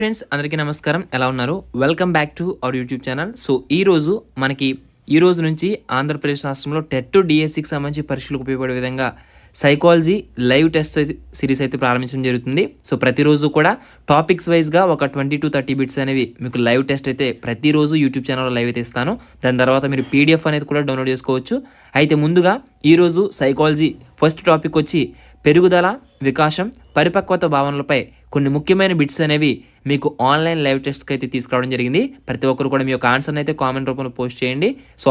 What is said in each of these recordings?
Friends అందరికీ నమస్కారం. ఎలా ఉన్నారు? Welcome back to our YouTube channel. So ఈ రోజు నుంచి ఆంధ్రప్రదేశ్ రాష్ట్రంలో టెట్ డిఎస్సికి సంబంధించి పరీక్షలకు ఉపయోగపడే విధంగా సైకాలజీ లైవ్ టెస్ట్ సిరీస్ అయితే ప్రారంభించడం జరుగుతుంది. సో ప్రతిరోజు కూడా టాపిక్స్ వైజ్గా ఒక 20 to 30 బిట్స్ అనేవి మీకు లైవ్ టెస్ట్ అయితే ప్రతిరోజు యూట్యూబ్ ఛానల్లో లైవ్ అయితే ఇస్తాను. దాని తర్వాత మీరు పీడిఎఫ్ అనేది కూడా డౌన్లోడ్ చేసుకోవచ్చు. అయితే ముందుగా ఈరోజు సైకాలజీ ఫస్ట్ టాపిక్ వచ్చి పెరుగుదల, వికాసం, పరిపక్వత భావనలపై కొన్ని ముఖ్యమైన బిట్స్ అనేవి మీకు ఆన్లైన్ లైవ్ టెస్ట్కి అయితే తీసుకురావడం జరిగింది. ప్రతి ఒక్కరు కూడా మీ యొక్క ఆన్సర్ని అయితే కామెంట్ రూపంలో పోస్ట్ చేయండి. సో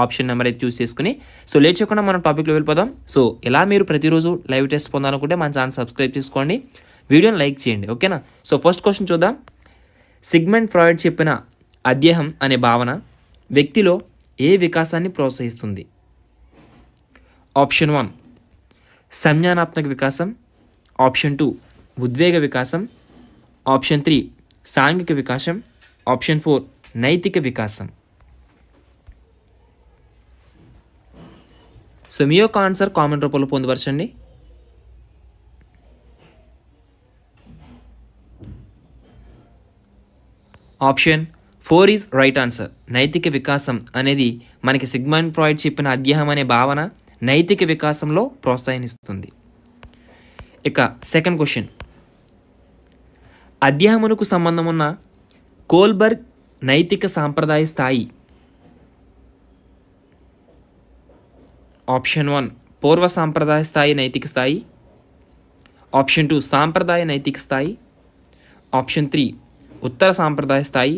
ఆప్షన్ నెంబర్ అయితే చూస్ చేసుకుని సో లేట్ చేయకుండా మనం టాపిక్లో వెళ్ళిపోదాం. సో ఇలా మీరు ప్రతిరోజు లైవ్ టెస్ట్ పొందాలనుకుంటే మన ఛానల్ సబ్స్క్రైబ్ చేసుకోండి, వీడియోని లైక్ చేయండి, ఓకేనా. సో ఫస్ట్ క్వశ్చన్ చూద్దాం. సిగ్మండ్ ఫ్రాయిడ్ చెప్పిన అధ్యాయం అనే భావన వ్యక్తిలో ఏ వికాసాన్ని ప్రోత్సహిస్తుంది? ఆప్షన్ 1 సంజ్ఞానాత్మక వికాసం, ఆప్షన్ 2 ఉద్వేగ వికాసం, ఆప్షన్ 3 సాంఘిక వికాసం, ఆప్షన్ 4 నైతిక వికాసం. సో మీ యొక్క ఆన్సర్ కామెంట్ రూపంలో పొందుపరచండి. Option 4 is right answer. నైతిక వికాసం అనేది మనకి సిగ్మండ్ ఫ్రాయిడ్ చెప్పిన అధ్యాయం అనే భావన నైతిక వికాసంలో ప్రోత్సహిస్తుంది. ఇక సెకండ్ క్వశ్చన్. అధ్యాయమునకు సంబంధం ఉన్న కోల్బర్గ్ నైతిక సాంప్రదాయ స్థాయి. ఆప్షన్ 1 పూర్వ సాంప్రదాయ స్థాయి నైతిక స్థాయి, ఆప్షన్ 2 సాంప్రదాయ నైతిక స్థాయి, ఆప్షన్ 3 ఉత్తర సాంప్రదాయ స్థాయి,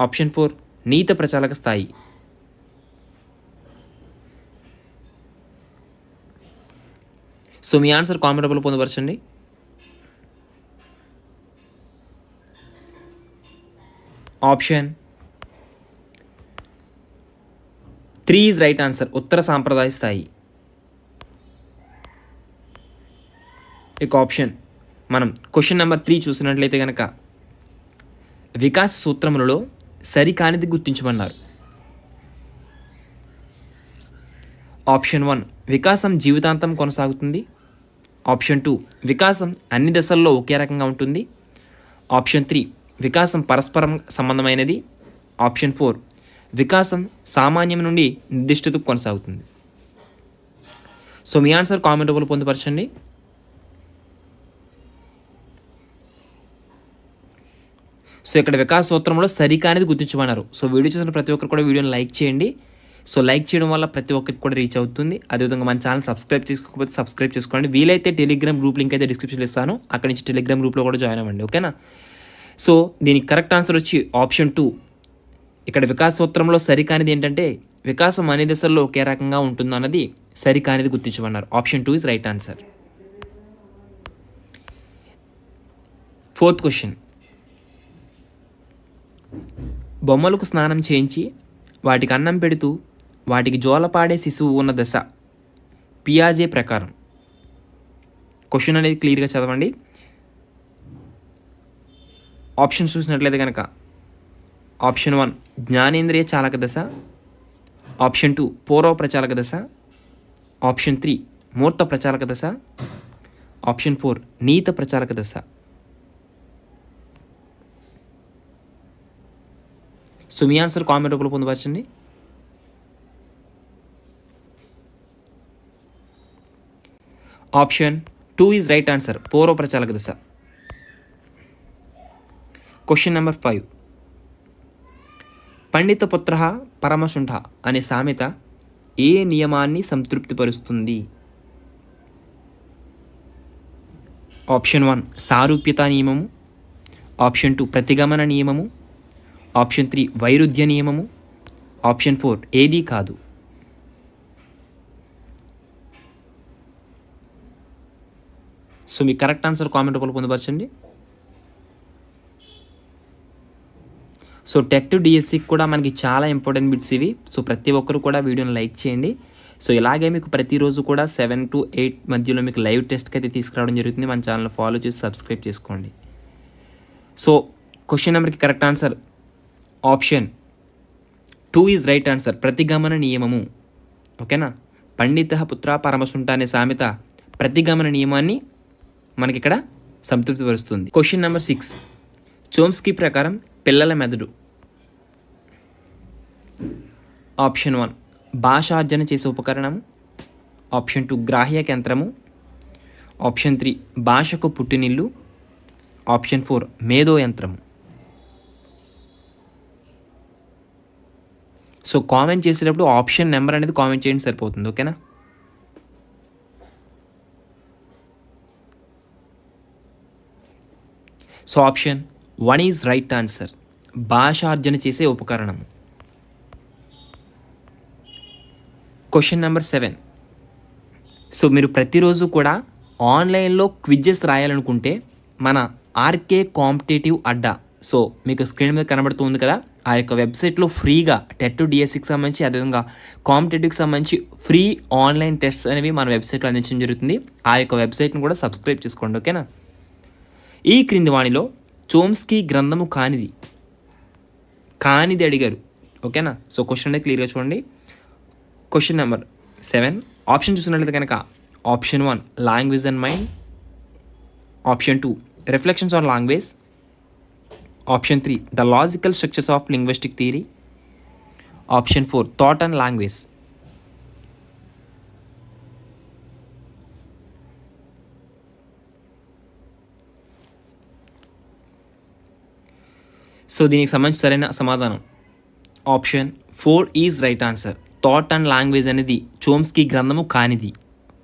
ఆప్షన్ 4 నీత ప్రచాలక స్థాయి. సో మీ ఆన్సర్ కామెంట్ రూపంలో పొందుపరచండి. Option 3 is right answer. ఉత్తర సాంప్రదాయ స్థాయి. ఇక ఆప్షన్ మనం క్వశ్చన్ నెంబర్ 3 చూసినట్లయితే కనుక వికాస సూత్రములలో సరికానిది గుర్తించమన్నారు. ఆప్షన్ 1 వికాసం జీవితాంతం కొనసాగుతుంది, ఆప్షన్ 2 వికాసం అన్ని దశల్లో ఒకే రకంగా ఉంటుంది, ఆప్షన్ 3 వికాసం పరస్పరం సంబంధమైనది, ఆప్షన్ 4 వికాసం సామాన్యం నుండి నిర్దిష్టతకు కొనసాగుతుంది. సో మీ ఆన్సర్ కామెంట్ రూపంలో పొందుపరచండి. సో ఇక్కడ వికాస సూత్రంలో సరికానిది గుర్తించమన్నారు. సో వీడియో చూసిన ప్రతి ఒక్కరు కూడా వీడియోని లైక్ చేయండి. సో లైక్ చేయడం వల్ల ప్రతి ఒక్కరికి కూడా రీచ్ అవుతుంది. అదేవిధంగా మన ఛానల్ సబ్స్క్రైబ్ చేసుకోకపోతే సబ్స్క్రైబ్ చేసుకోండి. వీలైతే టెలిగ్రామ్ గ్రూప్ లింక్ అయితే డిస్క్రిప్షన్లో ఇస్తాను, అక్కడి నుంచి టెలిగ్రామ్ గ్రూప్లో కూడా జాయిన్ అవ్వండి, ఓకేనా. సో దీనికి కరెక్ట్ ఆన్సర్ వచ్చి ఆప్షన్ 2. ఇక్కడ వికాస సూత్రంలో సరికానిది ఏంటంటే వికాసం అన్ని దశల్లో ఒకే రకంగా ఉంటుంది అన్నది సరికానిది గుర్తించమన్నారు. Option 2 is right answer. Fourth question. బొమ్మలకు స్నానం చేయించి వాటికి అన్నం పెడుతూ వాటికి జోలపాడే శిశువు ఉన్న దశ పియాజే ప్రకారం. క్వశ్చన్ అనేది క్లియర్గా చదవండి. ఆప్షన్స్ చూసినట్లయితే కనుక ఆప్షన్ 1 జ్ఞానేంద్రియ చాలక దశ, ఆప్షన్ 2 పూర్వ ప్రచాలక దశ, ఆప్షన్ 3 మూర్త ప్రచాలక దశ, ఆప్షన్ 4 నీత ప్రచాలక దశ. సో మీ ఆన్సర్ కామెంట్ రూపంలో పొందుపరచండి. Option 2 is right answer. పూర్వ ప్రచాలక దశ. Question number 5. పండిత పుత్ర పరమశుంఠ అనే సామెత ఏ నియమాన్ని సంతృప్తిపరుస్తుంది? ఆప్షన్ 1 సారూప్యత నియమము, ఆప్షన్ 2 ప్రతిగమన నియమము, ఆప్షన్ 3 వైరుధ్య నియమము, ఆప్షన్ 4 ఏదీ కాదు. సో మీ కరెక్ట్ ఆన్సర్ కామెంట్ రూపంలో పొందుపరచండి. సో టెట్ డిఎస్సికి కూడా మనకి చాలా ఇంపార్టెంట్ బిట్స్ ఇవి. సో ప్రతి ఒక్కరు కూడా వీడియోని లైక్ చేయండి. సో ఇలాగే మీకు ప్రతిరోజు కూడా 7 to 8 మధ్యలో మీకు లైవ్ టెస్ట్కి అయితే తీసుకురావడం జరుగుతుంది. మన ఛానల్ ఫాలో చేసి సబ్స్క్రైబ్ చేసుకోండి. సో క్వశ్చన్ నెంబర్కి correct answer option 2 is right answer. ప్రతిగమన నియమము, ఓకేనా. పండిత పుత్ర పరమశుంఠ అనే సామెత ప్రతిగమన నియమాన్ని మనకి ఇక్కడ సంతృప్తిపరుస్తుంది. Question number 6. చోమ్స్కీ ప్రకారం పిల్లల మెదడు ఆప్షన్ 1 భాషార్జన చేసే ఉపకరణము, ఆప్షన్ 2 గ్రాహ్య యంత్రము, ఆప్షన్ 3 భాషకు పుట్టినిల్లు, ఆప్షన్ 4 మేధో యంత్రము. సో కామెంట్ చేసేటప్పుడు ఆప్షన్ నెంబర్ అనేది కామెంట్ చేయండి సరిపోతుంది, ఓకేనా. So option 1 is right answer, భాషార్జన చేసే ఉపకరణము. Question number 7. సో మీరు ప్రతిరోజు కూడా ఆన్లైన్లో క్విజెస్ రాయాలనుకుంటే మన ఆర్కే కాంపిటేటివ్ అడ్డా, సో మీకు స్క్రీన్ మీద కనబడుతుంది కదా, ఆ యొక్క వెబ్సైట్లో ఫ్రీగా టెట్ డిఎస్సికి సంబంధించి అదేవిధంగా కాంపిటేటివ్కి సంబంధించి ఫ్రీ ఆన్లైన్ టెస్ట్స్ అనేవి మన వెబ్సైట్లో అందించడం జరుగుతుంది. ఆ యొక్క వెబ్సైట్ని కూడా సబ్స్క్రైబ్ చేసుకోండి, ఓకేనా. ఈ క్రింది వాణిలో చోమ్స్కీ గ్రంథము కానిది అడిగారు, ఓకేనా. సో క్వశ్చన్ అనేది క్లియర్గా చూడండి. క్వశ్చన్ నెంబర్ 7 ఆప్షన్ చూసినట్లయితే కనుక option 1 language and mind, option 2 reflections on language, option 3 the logical structures of linguistic theory, option 4 thought and language. So దీనికి సంబంధించి సరైన సమాధానం option 4 is right answer. Thought and language అనేది చోమ్స్కీ గ్రంథము కానిది,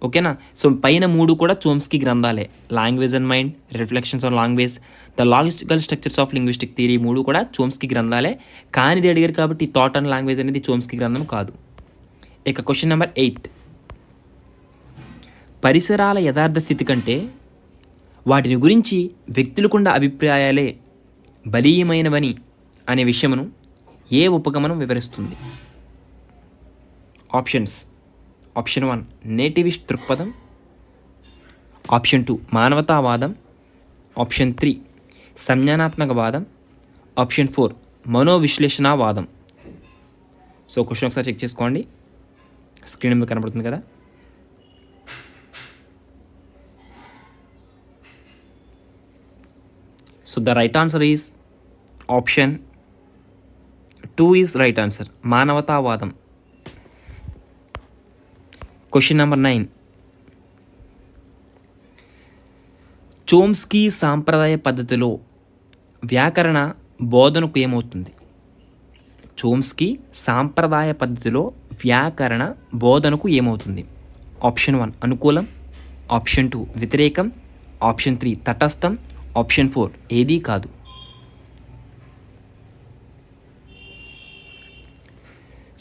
ఓకేనా. సో పైన 3 కూడా చోమ్స్కీ గ్రంథాలే, language and mind, reflections on language, the logical structures of linguistic theory 3 కూడా చోమ్స్కీ గ్రంథాలే. కానిది అడిగారు కాబట్టి థాట్ అండ్ లాంగ్వేజ్ అనేది చోమ్స్కీ గ్రంథం కాదు. ఇక క్వశ్చన్ నెంబర్ 8 పరిసరాల యథార్థ స్థితి కంటే వాటిని గురించి వ్యక్తులకుండ అభిప్రాయాలే బలీయమైనవని అనే విషయమును ఏ ఉపగమనం వివరిస్తుంది? ఆప్షన్స్ ఆప్షన్ 1 నేటివిస్ట్ దృక్పథం, ఆప్షన్ 2 మానవతావాదం, ఆప్షన్ 3 సంజ్ఞానాత్మకవాదం, ఆప్షన్ 4 మనోవిశ్లేషణవాదం. సో క్వశ్చన్ ఒకసారి చెక్ చేసుకోండి, స్క్రీన్ మీద కనబడుతుంది కదా. So the right answer is option 2 is right answer, మానవతావాదం. క్వశ్చన్ నెంబర్ 9 చోమ్స్కీ సాంప్రదాయ పద్ధతిలో వ్యాకరణ బోధనకు ఏమవుతుంది? చోమ్స్కీ సాంప్రదాయ పద్ధతిలో వ్యాకరణ బోధనకు ఏమవుతుంది? ఆప్షన్ 1 అనుకూలం, ఆప్షన్ 2 వ్యతిరేకం, ఆప్షన్ 3 తటస్థం, ఆప్షన్ 4 ఏదీ కాదు.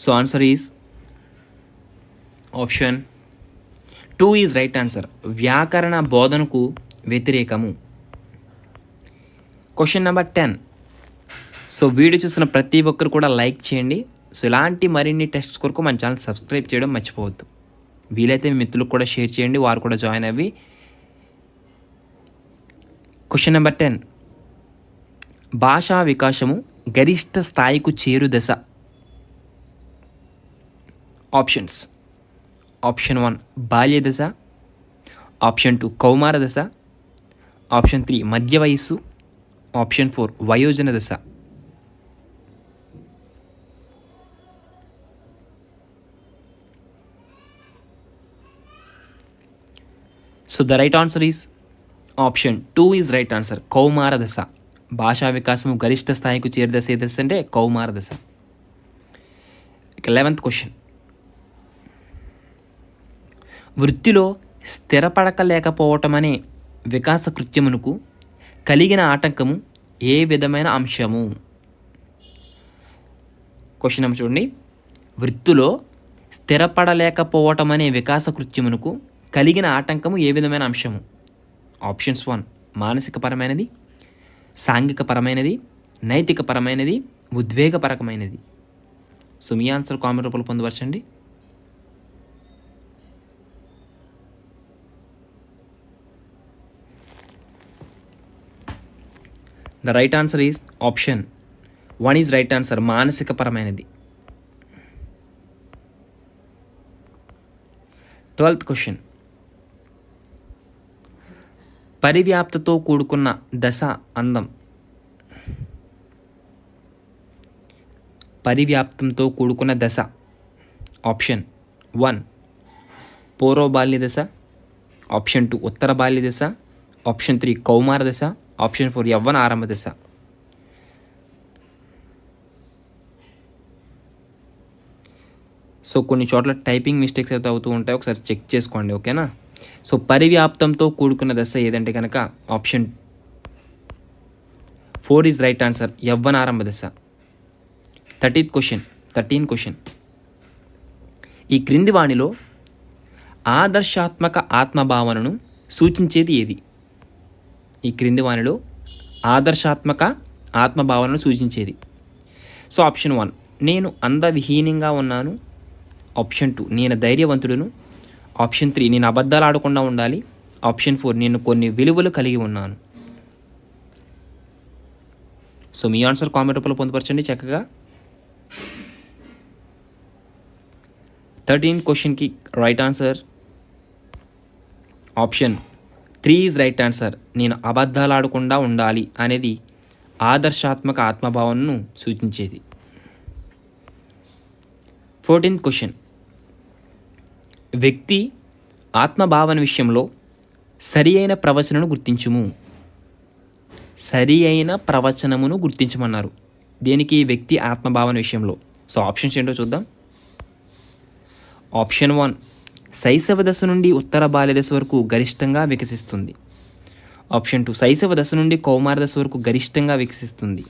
So answer is option 2 is right answer, వ్యాకరణ బోధనకు వ్యతిరేకము. క్వశ్చన్ నెంబర్ 10 సో వీడియో చూసిన ప్రతి ఒక్కరు కూడా లైక్ చేయండి. సో ఇలాంటి మరిన్ని టెస్ట్స్ కొరకు మన ఛానల్ సబ్స్క్రైబ్ చేయడం మర్చిపోవద్దు. వీలైతే మీ మిత్రులకు కూడా షేర్ చేయండి, వారు కూడా జాయిన్ అవ్వి. క్వశ్చన్ నెంబర్ 10 భాషా వికాసము గరిష్ట స్థాయికు చేరు దశ. ఆప్షన్స్ ఆప్షన్ 1 బాల్య దశ, ఆప్షన్ 2 కౌమార దశ, ఆప్షన్ 3 మధ్య వయస్సు, ఆప్షన్ 4 వయోజన దశ. So the right answer is option 2 is right answer, కౌమార దశ. భాషా వికాసము గరిష్ట స్థాయికి చేరు దశ ఏ దశ అంటే కౌమార దశ. ఇక 11th క్వశ్చన్ వృత్తిలో స్థిరపడకలేకపోవటమనే వికాస కృత్యమునకు కలిగిన ఆటంకము ఏ విధమైన అంశము? క్వశ్చన్ నెంబర్ చూడండి, వృత్తిలో స్థిరపడలేకపోవటం అనే వికాస కృత్యమునకు కలిగిన ఆటంకము ఏ విధమైన అంశము? ఆప్షన్స్ 1 మానసికపరమైనది, సాంఘికపరమైనది, నైతికపరమైనది, ఉద్వేగపరమైనది. సో మీ ఆన్సర్ కామెంట్ రూపంలో పొందవచ్చండి. The right answer is option 1 is right answer, మానసికపరమైనది. 12th క్వశ్చన్ పరివ్యాప్తితో కూడుకున్న దశ అందం. పరివ్యాప్తంతో కూడుకున్న దశ. ఆప్షన్ 1 పూర్వ బాల్య దశ, ఆప్షన్ 2 ఉత్తర బాల్య దశ, ఆప్షన్ 3 కౌమార దశ, ఆప్షన్ 4 యవ్వన ఆరంభ దశ. సో కొన్ని చోట్ల టైపింగ్ మిస్టేక్స్ అయితే అవుతూ ఉంటాయి, ఒకసారి చెక్ చేసుకోండి, ఓకేనా. సో పరివ్యాప్తంతో కూడుకున్న దశ ఏదంటే కనుక ఆప్షన్ 4 ఈజ్ రైట్ ఆన్సర్, యవ్వన ఆరంభ దశ. 13 క్వశ్చన్. ఈ క్రింది వాణిలో ఆదర్శాత్మక ఆత్మభావనను సూచించేది ఏది? ఈ క్రింది వాణిలో ఆదర్శాత్మక ఆత్మభావనను సూచించేది. సో ఆప్షన్ 1 నేను అందవిహీనంగా ఉన్నాను, ఆప్షన్ 2 నేను ధైర్యవంతుడును, ఆప్షన్ 3 నేను అబద్ధాలు ఆడకుండా ఉండాలి, ఆప్షన్ 4 నేను కొన్ని విలువలు కలిగి ఉన్నాను. సో మీ ఆన్సర్ కామెంట్ రూపంలో పొందుపరచండి చక్కగా. 13 క్వశ్చన్కి right answer option 3 is right answer. నేను అబద్ధాలు ఆడకుండా ఉండాలి అనేది ఆదర్శాత్మక ఆత్మభావనను సూచించేది. 14th question. వ్యక్తి ఆత్మభావన విషయంలో సరి అయిన ప్రవచనను గుర్తించుము. సరి అయిన ప్రవచనమును గుర్తించమన్నారు. దేనికి? వ్యక్తి ఆత్మభావన విషయంలో. సో ఆప్షన్స్ ఏంటో చూద్దాం. ఆప్షన్ 1 శైశవ దశ నుండి ఉత్తర బాల్య దశ వరకు గరిష్టంగా వికసిస్తుంది. ఆప్షన్ 2 శైశవ దశ నుండి కౌమార దశ వరకు గరిష్టంగా వికసిస్తుంది.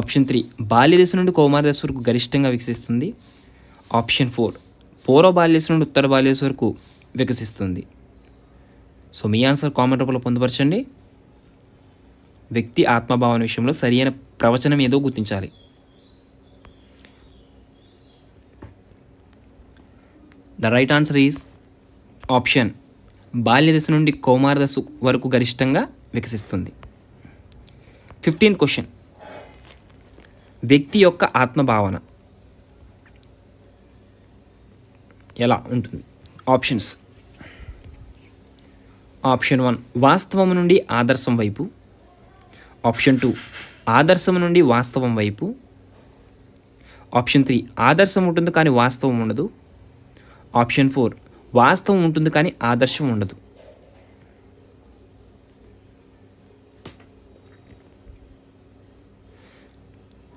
ఆప్షన్ 3 బాల్య దశ నుండి కౌమార దశ వరకు గరిష్టంగా వికసిస్తుంది. ఆప్షన్ 4 పూర్వ బాల్య దశ నుండి ఉత్తర బాల్య దశ వరకు వికసిస్తుంది. సో మీ ఆన్సర్ కామెంట్ రూపంలో పొందుపరచండి. వ్యక్తి ఆత్మభావన విషయంలో సరైన ప్రవచనం ఏదో గుర్తించాలి. The right answer is option బాల్య దశ నుండి కౌమార దశ వరకు గరిష్టంగా వికసిస్తుంది. 15th question. వ్యక్తి యొక్క ఆత్మభావన ఎలా ఉంటుంది? ఆప్షన్స్. ఆప్షన్ 1 వాస్తవం నుండి ఆదర్శం వైపు, ఆప్షన్ 2 ఆదర్శం నుండి వాస్తవం వైపు, ఆప్షన్ 3 ఆదర్శం ఉంటుంది కానీ వాస్తవం ఉండదు, ఆప్షన్ 4 వాస్తవం ఉంటుంది కానీ ఆదర్శం ఉండదు.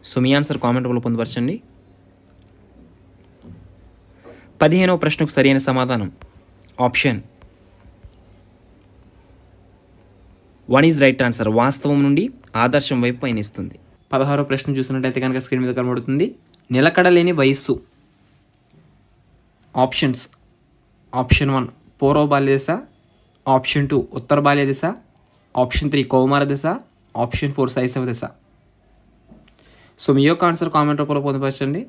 సో మీ ఆన్సర్ కామెంట్ రూపంలో పొందుపరచండి. 15వ ప్రశ్నకు సరైన సమాధానం ఆప్షన్ 1 ఈజ్ రైట్ ఆన్సర్. వాస్తవం నుండి ఆదర్శం వైపు పయనిస్తుంది. 16వ ప్రశ్న చూసినట్టయితే కనుక స్క్రీన్ మీద కనబడుతుంది. నిలకడలేని వయస్సు. ఆప్షన్స్. ఆప్షన్ 1 పూర్వ బాల్య దశ, ఆప్షన్ 2 ఉత్తర బాల్య దశ, ఆప్షన్ 3 కౌమార దశ, ఆప్షన్ 4 శైశవ దశ. సో మీ యొక్క ఆన్సర్ కామెంట్ రూపంలో పొందుపరచండి.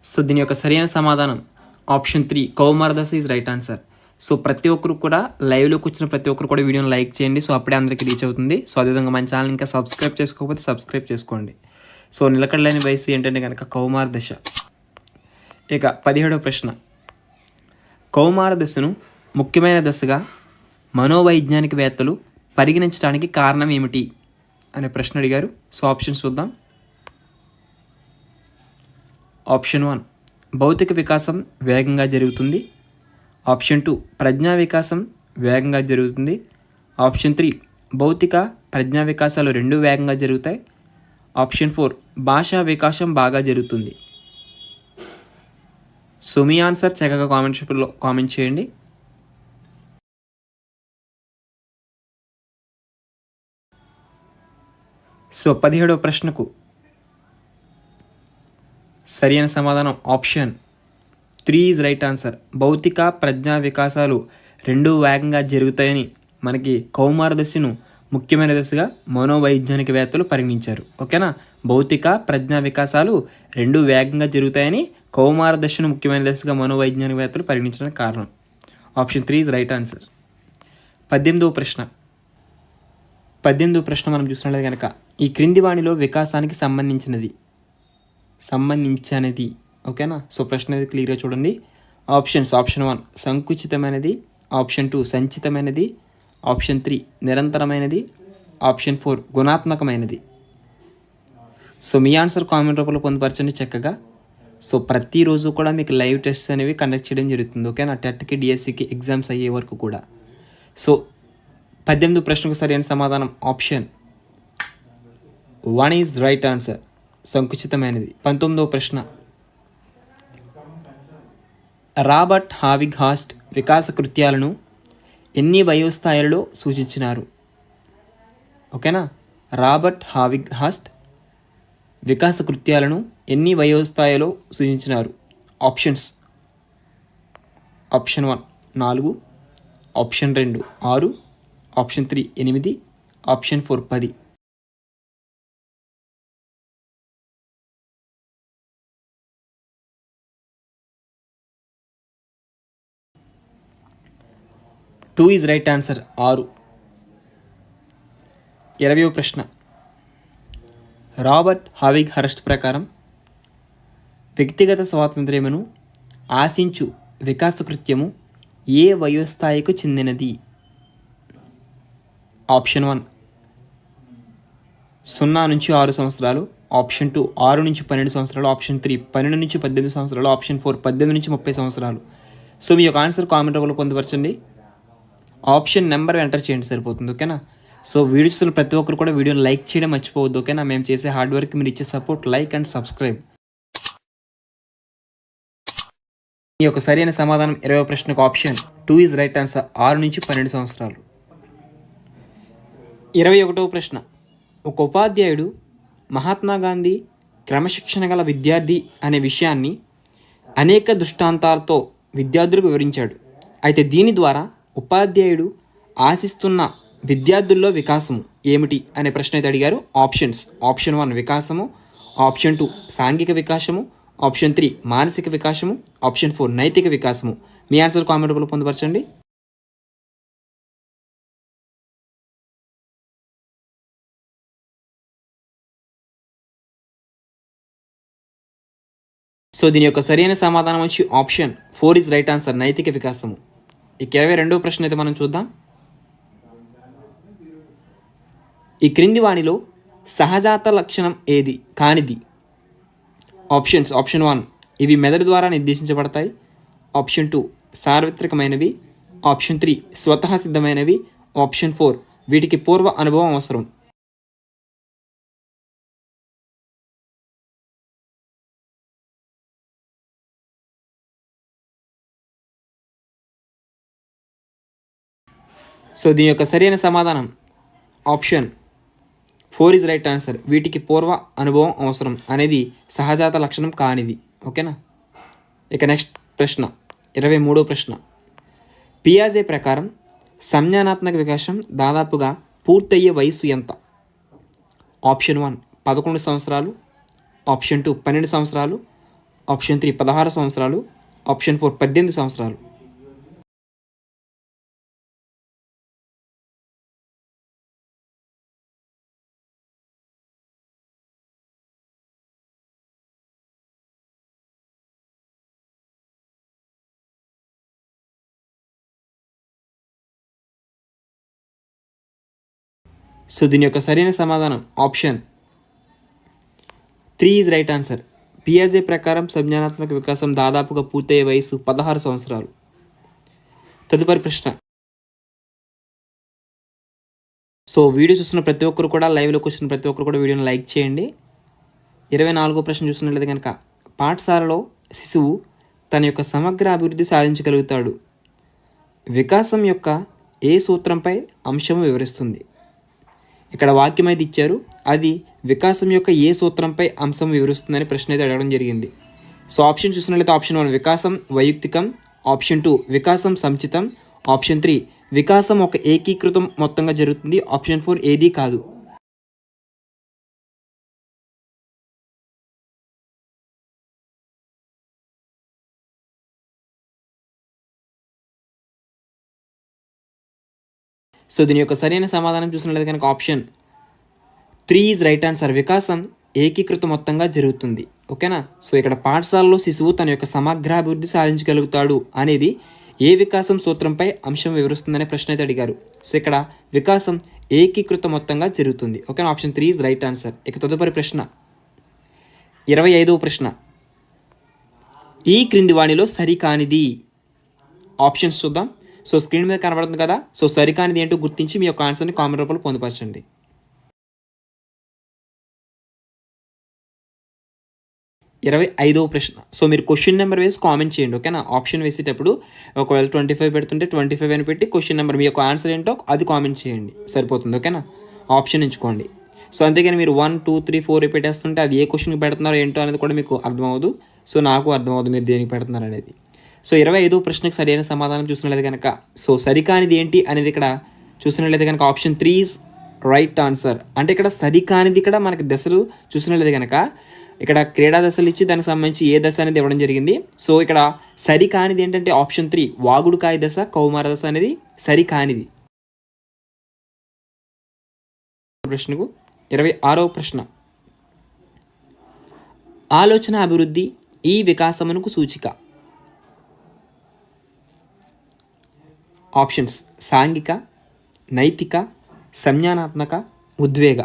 సో దీని యొక్క సరైన సమాధానం ఆప్షన్ 3 కౌమార దశ ఈజ్ రైట్ ఆన్సర్. సో ప్రతి ఒక్కరు కూడా లైవ్లోకి వచ్చిన ప్రతి ఒక్కరు కూడా వీడియోని లైక్ చేయండి. సో అప్పుడే అందరికీ రీచ్ అవుతుంది. సో అదేవిధంగా మన ఛానల్ ఇంకా సబ్స్క్రైబ్ చేసుకోకపోతే సబ్స్క్రైబ్ చేసుకోండి. సో నిలకడలేని వయసు ఏంటంటే కనుక కౌమార దశ. ఇక 17వ ప్రశ్న. కౌమార దశను ముఖ్యమైన దశగా మనోవైజ్ఞానికవేత్తలు పరిగణించడానికి కారణం ఏమిటి అనే ప్రశ్న అడిగారు. సో ఆప్షన్స్ చూద్దాం. ఆప్షన్ 1 భౌతిక వికాసం వేగంగా జరుగుతుంది, ఆప్షన్ 2 ప్రజ్ఞా వికాసం వేగంగా జరుగుతుంది, ఆప్షన్ 3 భౌతిక ప్రజ్ఞా వికాసాలు రెండూ వేగంగా జరుగుతాయి, ఆప్షన్ 4 భాషా వికాసం బాగా జరుగుతుంది. సో మీ ఆన్సర్ చక్కగా కామెంట్లో కామెంట్ చేయండి. సో 17వ ప్రశ్నకు సరైన సమాధానం ఆప్షన్ 3 ఈజ్ రైట్ ఆన్సర్. భౌతిక ప్రజ్ఞా వికాసాలు రెండూ వేగంగా జరుగుతాయని మనకి కౌమార దశను ముఖ్యమైన దశగా మనోవైజ్ఞానికవేత్తలు పరిగణించారు. ఓకేనా, భౌతిక ప్రజ్ఞా వికాసాలు రెండూ వేగంగా జరుగుతాయని కౌమార దశను ముఖ్యమైన దశగా మనోవైజ్ఞానికవేత్తలు పరిగణించడానికి కారణం. Option 3 is right answer. 18వ ప్రశ్న మనం చూసినట్లయితే కనుక ఈ క్రింది వాణిలో వికాసానికి సంబంధించినది. ఓకేనా, సో ప్రశ్న అనేది క్లియర్గా చూడండి. ఆప్షన్స్. ఆప్షన్ 1 సంకుచితమైనది, ఆప్షన్ 2 సంచితమైనది, ఆప్షన్ 3 నిరంతరమైనది, ఆప్షన్ 4 గుణాత్మకమైనది. సో మీ ఆన్సర్ కామెంట్ రూపంలో పొందుపరచండి చక్కగా. సో ప్రతిరోజు కూడా మీకు లైవ్ టెస్ట్ అనేవి కండక్ట్ చేయడం జరుగుతుంది. ఓకేనా, టెట్కి డిఎస్సికి ఎగ్జామ్స్ అయ్యే వరకు కూడా. సో 18వ ప్రశ్నకు సరైన సమాధానం ఆప్షన్ 1 ఈజ్ రైట్ ఆన్సర్, సంకుచితమైనది. 19వ ప్రశ్న, రాబర్ట్ హావిగ్ హాస్ట్ వికాస కృత్యాలను ఎన్ని వయోస్థాయిలలో సూచించినారు? ఓకేనా, రాబర్ట్ హావిగ్ హాస్ట్ వికాస కృత్యాలను ఎన్ని వయోస్థాయిలో సూచించినారు? Options: option 1 4, option 2 6, option 3 8, option 4 10. Two is right answer, 6. 20వ ప్రశ్న, రాబర్ట్ హావిగ్ హాస్ట్ ప్రకారం వ్యక్తిగత స్వాతంత్ర్యమును ఆశించు వికాస కృత్యము ఏ వయోస్థాయికు చెందినది? ఆప్షన్ 1 0 నుంచి 6 సంవత్సరాలు, ఆప్షన్ 2 6 నుంచి 12 సంవత్సరాలు, ఆప్షన్ 3 12 నుంచి 18 సంవత్సరాలు, ఆప్షన్ 4 18 నుంచి 30 సంవత్సరాలు. సో మీ యొక్క ఆన్సర్ కామెంట్ రూపంలో పొందుపరచండి. ఆప్షన్ నెంబర్ ఎంటర్ చేయండి సరిపోతుంది. ఓకేనా, సో వీడియో చూసిన ప్రతి ఒక్కరు కూడా వీడియోని లైక్ చేయడం మర్చిపోవద్దు. ఓకేనా, మేము చేసే హార్డ్ వర్క్ మీరు ఇచ్చే సపోర్ట్ లైక్ అండ్ సబ్స్క్రైబ్. ఈ యొక్క సరైన సమాధానం 20వ ప్రశ్నకు ఆప్షన్ 2 ఈజ్ రైట్ ఆన్సర్, 6 నుంచి 12 సంవత్సరాలు. 21వ ప్రశ్న, ఒక ఉపాధ్యాయుడు మహాత్మా గాంధీ క్రమశిక్షణ గల విద్యార్థి అనే విషయాన్ని అనేక దృష్టాంతాలతో విద్యార్థులకు వివరించాడు. అయితే దీని ద్వారా ఉపాధ్యాయుడు ఆశిస్తున్న విద్యార్థుల్లో వికాసము ఏమిటి అనే ప్రశ్న అయితే అడిగారు. ఆప్షన్స్: ఆప్షన్ 1 వికాసము, ఆప్షన్ 2 సాంఘిక వికాసము, ఆప్షన్ 3 మానసిక వికాసము, ఆప్షన్ 4 నైతిక వికాసము. మీ ఆన్సర్ కామెంట్ రూపంలో పొందుపరచండి. సో దీని యొక్క సరైన సమాధానం వచ్చి ఆప్షన్ 4 ఈజ్ రైట్ ఆన్సర్, నైతిక వికాసము. ఇక 22వ ప్రశ్న అయితే మనం చూద్దాం. ఈ క్రింది వాణిలో సహజాత లక్షణం ఏది కానిది? ఆప్షన్స్: ఆప్షన్ 1 ఇవి మెదడు ద్వారా నిర్దేశించబడతాయి, ఆప్షన్ 2 సార్వత్రికమైనవి, ఆప్షన్ 3 స్వతహా సిద్ధమైనవి, ఆప్షన్ 4 వీటికి పూర్వ అనుభవం అవసరం. సో దీని యొక్క సరైన సమాధానం ఆప్షన్ 4 ఈజ్ రైట్ ఆన్సర్, వీటికి పూర్వ అనుభవం అవసరం అనేది సహజాత లక్షణం కానిది. ఓకేనా, ఇక నెక్స్ట్ ప్రశ్న 23వ ప్రశ్న, పియాజే ప్రకారం సంజ్ఞానాత్మక వికాసం దాదాపుగా పూర్తయ్యే వయసు ఎంత? ఆప్షన్ 1 11 సంవత్సరాలు, ఆప్షన్ 2 12 సంవత్సరాలు, ఆప్షన్ 3 16 సంవత్సరాలు, ఆప్షన్ 4 18 సంవత్సరాలు. సో దీని యొక్క సరైన సమాధానం ఆప్షన్ 3 ఈజ్ రైట్ ఆన్సర్. పియాజే ప్రకారం సంజ్ఞానాత్మక వికాసం దాదాపుగా పూర్తయ్యే వయసు 16 సంవత్సరాలు. తదుపరి ప్రశ్న, సో వీడియో చూస్తున్న ప్రతి ఒక్కరు కూడా, లైవ్లో కూర్చున్న ప్రతి ఒక్కరు కూడా వీడియోని లైక్ చేయండి. 24వ ప్రశ్న చూస్తున్నట్లయితే కనుక, పాఠశాలలో శిశువు తన యొక్క సమగ్ర అభివృద్ధి సాధించగలుగుతాడు. వికాసం యొక్క ఏ సూత్రంపై అంశం వివరిస్తుంది? ఇక్కడ వాక్యం అయితే ఇచ్చారు, అది వికాసం యొక్క ఏ సూత్రంపై అంశం వివరిస్తుందని ప్రశ్న అయితే అడగడం జరిగింది. సో ఆప్షన్ చూసినట్లయితే ఆప్షన్ 1 వికాసం వైయక్తికం, ఆప్షన్ 2 వికాసం సంచితం, ఆప్షన్ 3 వికాసం ఒక ఏకీకృతం మొత్తంగా జరుగుతుంది, ఆప్షన్ 4 ఏదీ కాదు. సో దీని యొక్క సరైన సమాధానం చూసినట్లయితే కనుక ఆప్షన్ 3 ఈజ్ రైట్ ఆన్సర్, వికాసం ఏకీకృత మొత్తంగా జరుగుతుంది. ఓకేనా, సో ఇక్కడ పాఠశాలలో శిశువు తన యొక్క సమగ్రాభివృద్ధి సాధించగలుగుతాడు అనేది ఏ వికాసం సూత్రంపై అంశం వివరిస్తుందనే ప్రశ్న అయితే అడిగారు. సో ఇక్కడ వికాసం ఏకీకృత మొత్తంగా జరుగుతుంది. ఓకేనా, ఆప్షన్ 3 ఈజ్ రైట్ ఆన్సర్. ఇక తదుపరి ప్రశ్న 25వ ప్రశ్న. ఈ క్రింది వాణిలో సరికానిది. ఆప్షన్స్ చూద్దాం. సో స్క్రీన్ మీద కనబడుతుంది కదా. సో సరికానిది ఏంటో గుర్తించి మీ యొక్క ఆన్సర్ని కామెంట్ రూపంలో పొందుపరచండి. 25వ ప్రశ్న. సో మీరు క్వశ్చన్ నెంబర్ వేసి కామెంట్ చేయండి. ఓకేనా, ఆప్షన్ వేసేటప్పుడు ఒకవేళ 25 పెడుతుంటే 25 అని పెట్టి క్వశ్చన్ నెంబర్ మీ యొక్క ఆన్సర్ ఏంటో అది కామెంట్ చేయండి, సరిపోతుంది. ఓకేనా, ఆప్షన్ ఎంచుకోండి. సో అంతేగాని మీరు 1 2 3 4 పెట్టేస్తుంటే అది ఏ క్వశ్చన్కి పెడుతున్నారో ఏంటో అనేది కూడా మీకు అర్థమవుదు. సో నాకు అర్థమవుదు మీరు దేనికి పెడుతున్నారు అనేది. సో 25వ ప్రశ్నకు సరైన సమాధానం చూసినట్లయితే కనుక, సో సరికానిది ఏంటి అనేది ఇక్కడ చూసినట్లయితే కనుక ఆప్షన్ 3 ఈజ్ రైట్ ఆన్సర్. అంటే ఇక్కడ సరికానిది ఇక్కడ మనకి దశలు చూసినట్లయితే కనుక ఇక్కడ క్రీడా దశలు ఇచ్చి దానికి సంబంధించి ఏ దశ అనేది ఇవ్వడం జరిగింది. సో ఇక్కడ సరికానిది ఏంటంటే ఆప్షన్ 3 వాగుడుకాయ దశ, కౌమార దశ అనేది సరికానిది. ప్రశ్నకు 26వ ప్రశ్న. ఆలోచన అభివృద్ధి ఈ వికాసమునకు సూచిక. ఆప్షన్స్ సాంఘిక, నైతిక, సంజ్ఞానాత్మక, ఉద్వేగ.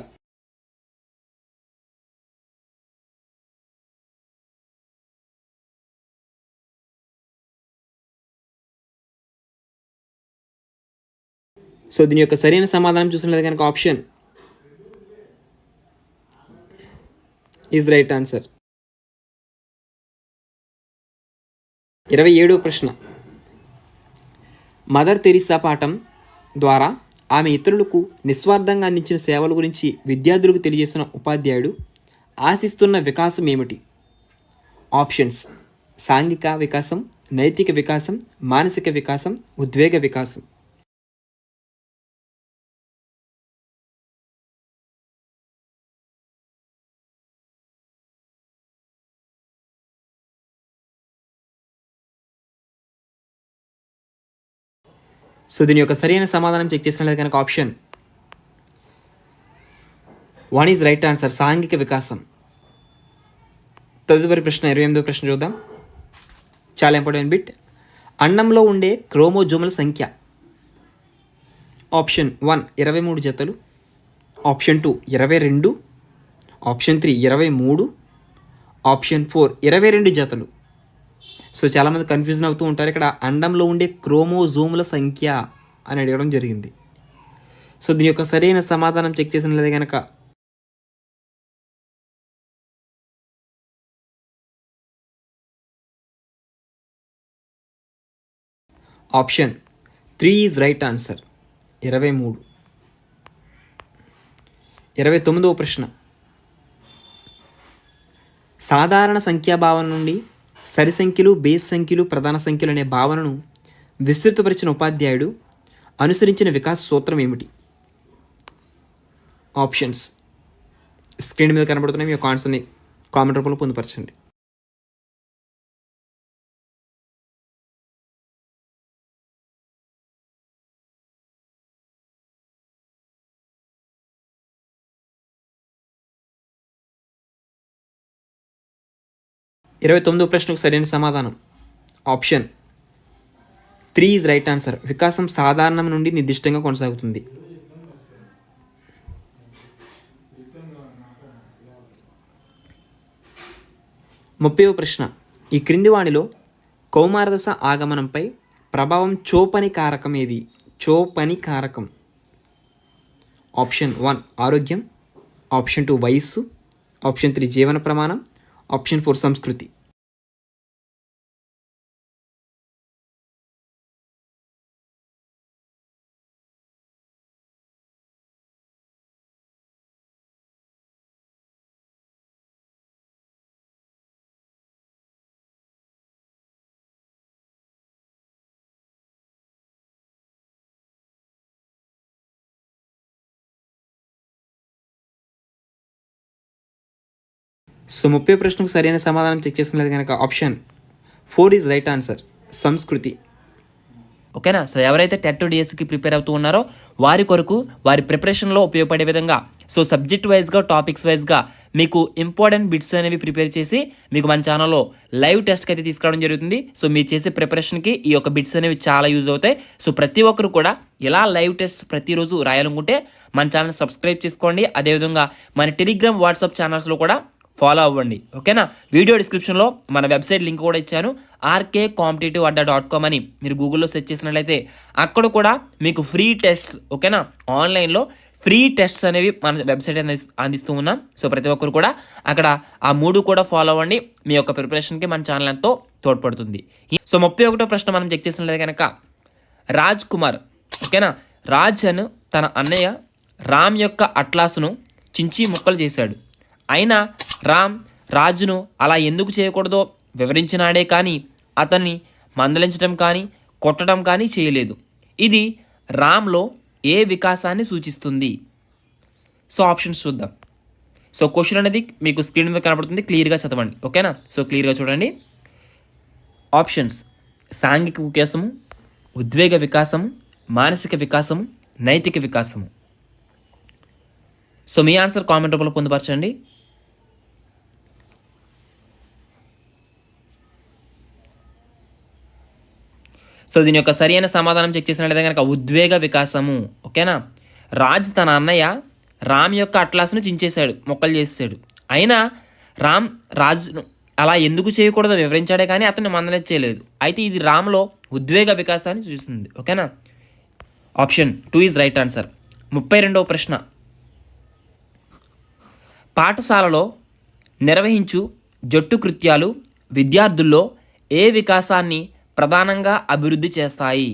సో దీని యొక్క సరైన సమాధానం చూసినట్లయితే కనుక ఆప్షన్ ఈజ్ రైట్ ఆన్సర్. 27వ ప్రశ్న. మదర్ తెరీసా పాఠం ద్వారా ఆమె ఇతరులకు నిస్వార్థంగా అందించిన సేవల గురించి విద్యార్థులకు తెలియజేసిన ఉపాధ్యాయుడు ఆశిస్తున్న వికాసం ఏమిటి? ఆప్షన్స్ సాంఘిక వికాసం, నైతిక వికాసం, మానసిక వికాసం, ఉద్వేగ వికాసం. సో దీని యొక్క సరైన సమాధానం చెక్ చేసినట్లయితే కనుక ఆప్షన్ 1 ఈజ్ రైట్ ఆన్సర్, సాంఘిక వికాసం. తదుపరి ప్రశ్న 28వ ప్రశ్న చూద్దాం. చాలా ఇంపార్టెంట్ బిట్. అన్నంలో ఉండే క్రోమోజోముల సంఖ్య. ఆప్షన్ 1 23 జతలు, ఆప్షన్ 2 22, ఆప్షన్ 3 23, ఆప్షన్ 4 22 జతలు. సో చాలామంది కన్ఫ్యూజన్ అవుతూ ఉంటారు. ఇక్కడ అండంలో ఉండే క్రోమోజోముల సంఖ్య అని అడగడం జరిగింది. సో దీని యొక్క సరైన సమాధానం చెక్ చేసినట్లయితే కనుక ఆప్షన్ 3 ఈజ్ రైట్ ఆన్సర్, 23. 29వ ప్రశ్న. సాధారణ సంఖ్యాభావన నుండి సరి సంఖ్యలు, బేస్ సంఖ్యలు, ప్రధాన సంఖ్యలు అనే భావనను విస్తృతపరిచిన ఉపాధ్యాయుడు అనుసరించిన వికాస సూత్రం ఏమిటి? ఆప్షన్స్ స్క్రీన్ మీద కనబడుతున్నాయి. మీ యొక్క ఆన్సర్ని కామెంట్ రూపంలో పొందుపరచండి. ఇరవై 29వ ప్రశ్నకు సరైన సమాధానం ఆప్షన్ 3 ఈజ్ రైట్ ఆన్సర్. వికాసం సాధారణం నుండి నిర్దిష్టంగా కొనసాగుతుంది. 30వ ప్రశ్న. ఈ క్రింది వాణిలో కౌమారదశ ఆగమనంపై ప్రభావం చూపని కారకం ఏది? చూపని కారకం. ఆప్షన్ 1 ఆరోగ్యం, ఆప్షన్ 2 వయస్సు, ఆప్షన్ 3 జీవన ప్రమాణం, ఆప్షన్ 4 సంస్కృతి. సో 30 ప్రశ్నకు సరైన సమాధానం చెక్ చేసినట్లయితే కనుక ఆప్షన్ 4 ఈజ్ రైట్ ఆన్సర్, సంస్కృతి. ఓకేనా. సో ఎవరైతే టెట్ డిఎస్సికి ప్రిపేర్ అవుతూ ఉన్నారో వారి కొరకు వారి ప్రిపరేషన్లో ఉపయోగపడే విధంగా సో సబ్జెక్ట్ వైజ్గా టాపిక్స్ వైజ్గా మీకు ఇంపార్టెంట్ బిట్స్ అనేవి ప్రిపేర్ చేసి మీకు మన ఛానల్లో లైవ్ టెస్ట్కి అయితే తీసుకురావడం జరుగుతుంది. సో మీరు చేసే ప్రిపరేషన్కి ఈ యొక్క బిట్స్ అనేవి చాలా యూజ్ అవుతాయి. సో ప్రతి ఒక్కరు కూడా ఇలా లైవ్ టెస్ట్ ప్రతిరోజు రాయాలనుకుంటే మన ఛానల్ సబ్స్క్రైబ్ చేసుకోండి. అదేవిధంగా మన టెలిగ్రామ్ వాట్సాప్ ఛానల్స్లో కూడా ఫాలో అవ్వండి. ఓకేనా? వీడియో డిస్క్రిప్షన్లో మన వెబ్సైట్ లింక్ కూడా ఇచ్చాను, rkcompetitiveadda.com అని మీరు గూగుల్లో సెర్చ్ చేసినట్లయితే అక్కడ కూడా మీకు ఫ్రీ టెస్ట్స్, ఓకేనా, ఆన్లైన్లో ఫ్రీ టెస్ట్స్ అనేవి మన వెబ్సైట్ అందిస్తూ ఉన్నాం. సో ప్రతి ఒక్కరు కూడా అక్కడ ఆ 3 కూడా ఫాలో అవ్వండి. మీ యొక్క ప్రిపరేషన్కి మన ఛానల్ ఎంతో తోడ్పడుతుంది. సో 31వ ప్రశ్న మనం చెక్ చేసినట్లయితే కనుక రాజ్ కుమార్, ఓకేనా, రాజ్ అను తన అన్నయ్య రామ్ యొక్క అట్లాస్ను చించి ముక్కలు చేశాడు. అయినా రామ్ రాజును అలా ఎందుకు చేయకూడదో వివరించినాడే కానీ అతన్ని మందలించడం కానీ కొట్టడం కానీ చేయలేదు. ఇది రామ్లో ఏ వికాసాన్ని సూచిస్తుంది? సో ఆప్షన్స్ చూద్దాం. సో క్వశ్చన్ అనేది మీకు స్క్రీన్ మీద కనబడుతుంది, క్లియర్గా చదవండి. ఓకేనా? సో క్లియర్గా చూడండి. ఆప్షన్స్: సాంఘిక వికాసము, ఉద్వేగ వికాసము, మానసిక వికాసము, నైతిక వికాసము. సో మీ ఆన్సర్ కామెంట్ రూపంలో పొందుపరచండి. సో దీని యొక్క సరి అయిన సమాధానం చెక్ చేసినట్లయితే కనుక ఉద్వేగ వికాసము. ఓకేనా? రాజ్ తన అన్నయ్య రామ్ యొక్క అట్లాస్ను చించేశాడు, మొక్కలు చేసాడు. అయినా రామ్ రాజును అలా ఎందుకు చేయకూడదో వివరించాడే కానీ అతన్ని మందలించ చేయలేదు. అయితే ఇది రామ్లో ఉద్వేగ వికాసాన్ని సూచిస్తుంది. ఓకేనా? Option 2 is right answer. 32వ ప్రశ్న: పాఠశాలలో నిర్వహించు జట్టు కృత్యాలు విద్యార్థుల్లో ఏ వికాసాన్ని ప్రధానంగా అభివృద్ధి చేస్తాయి?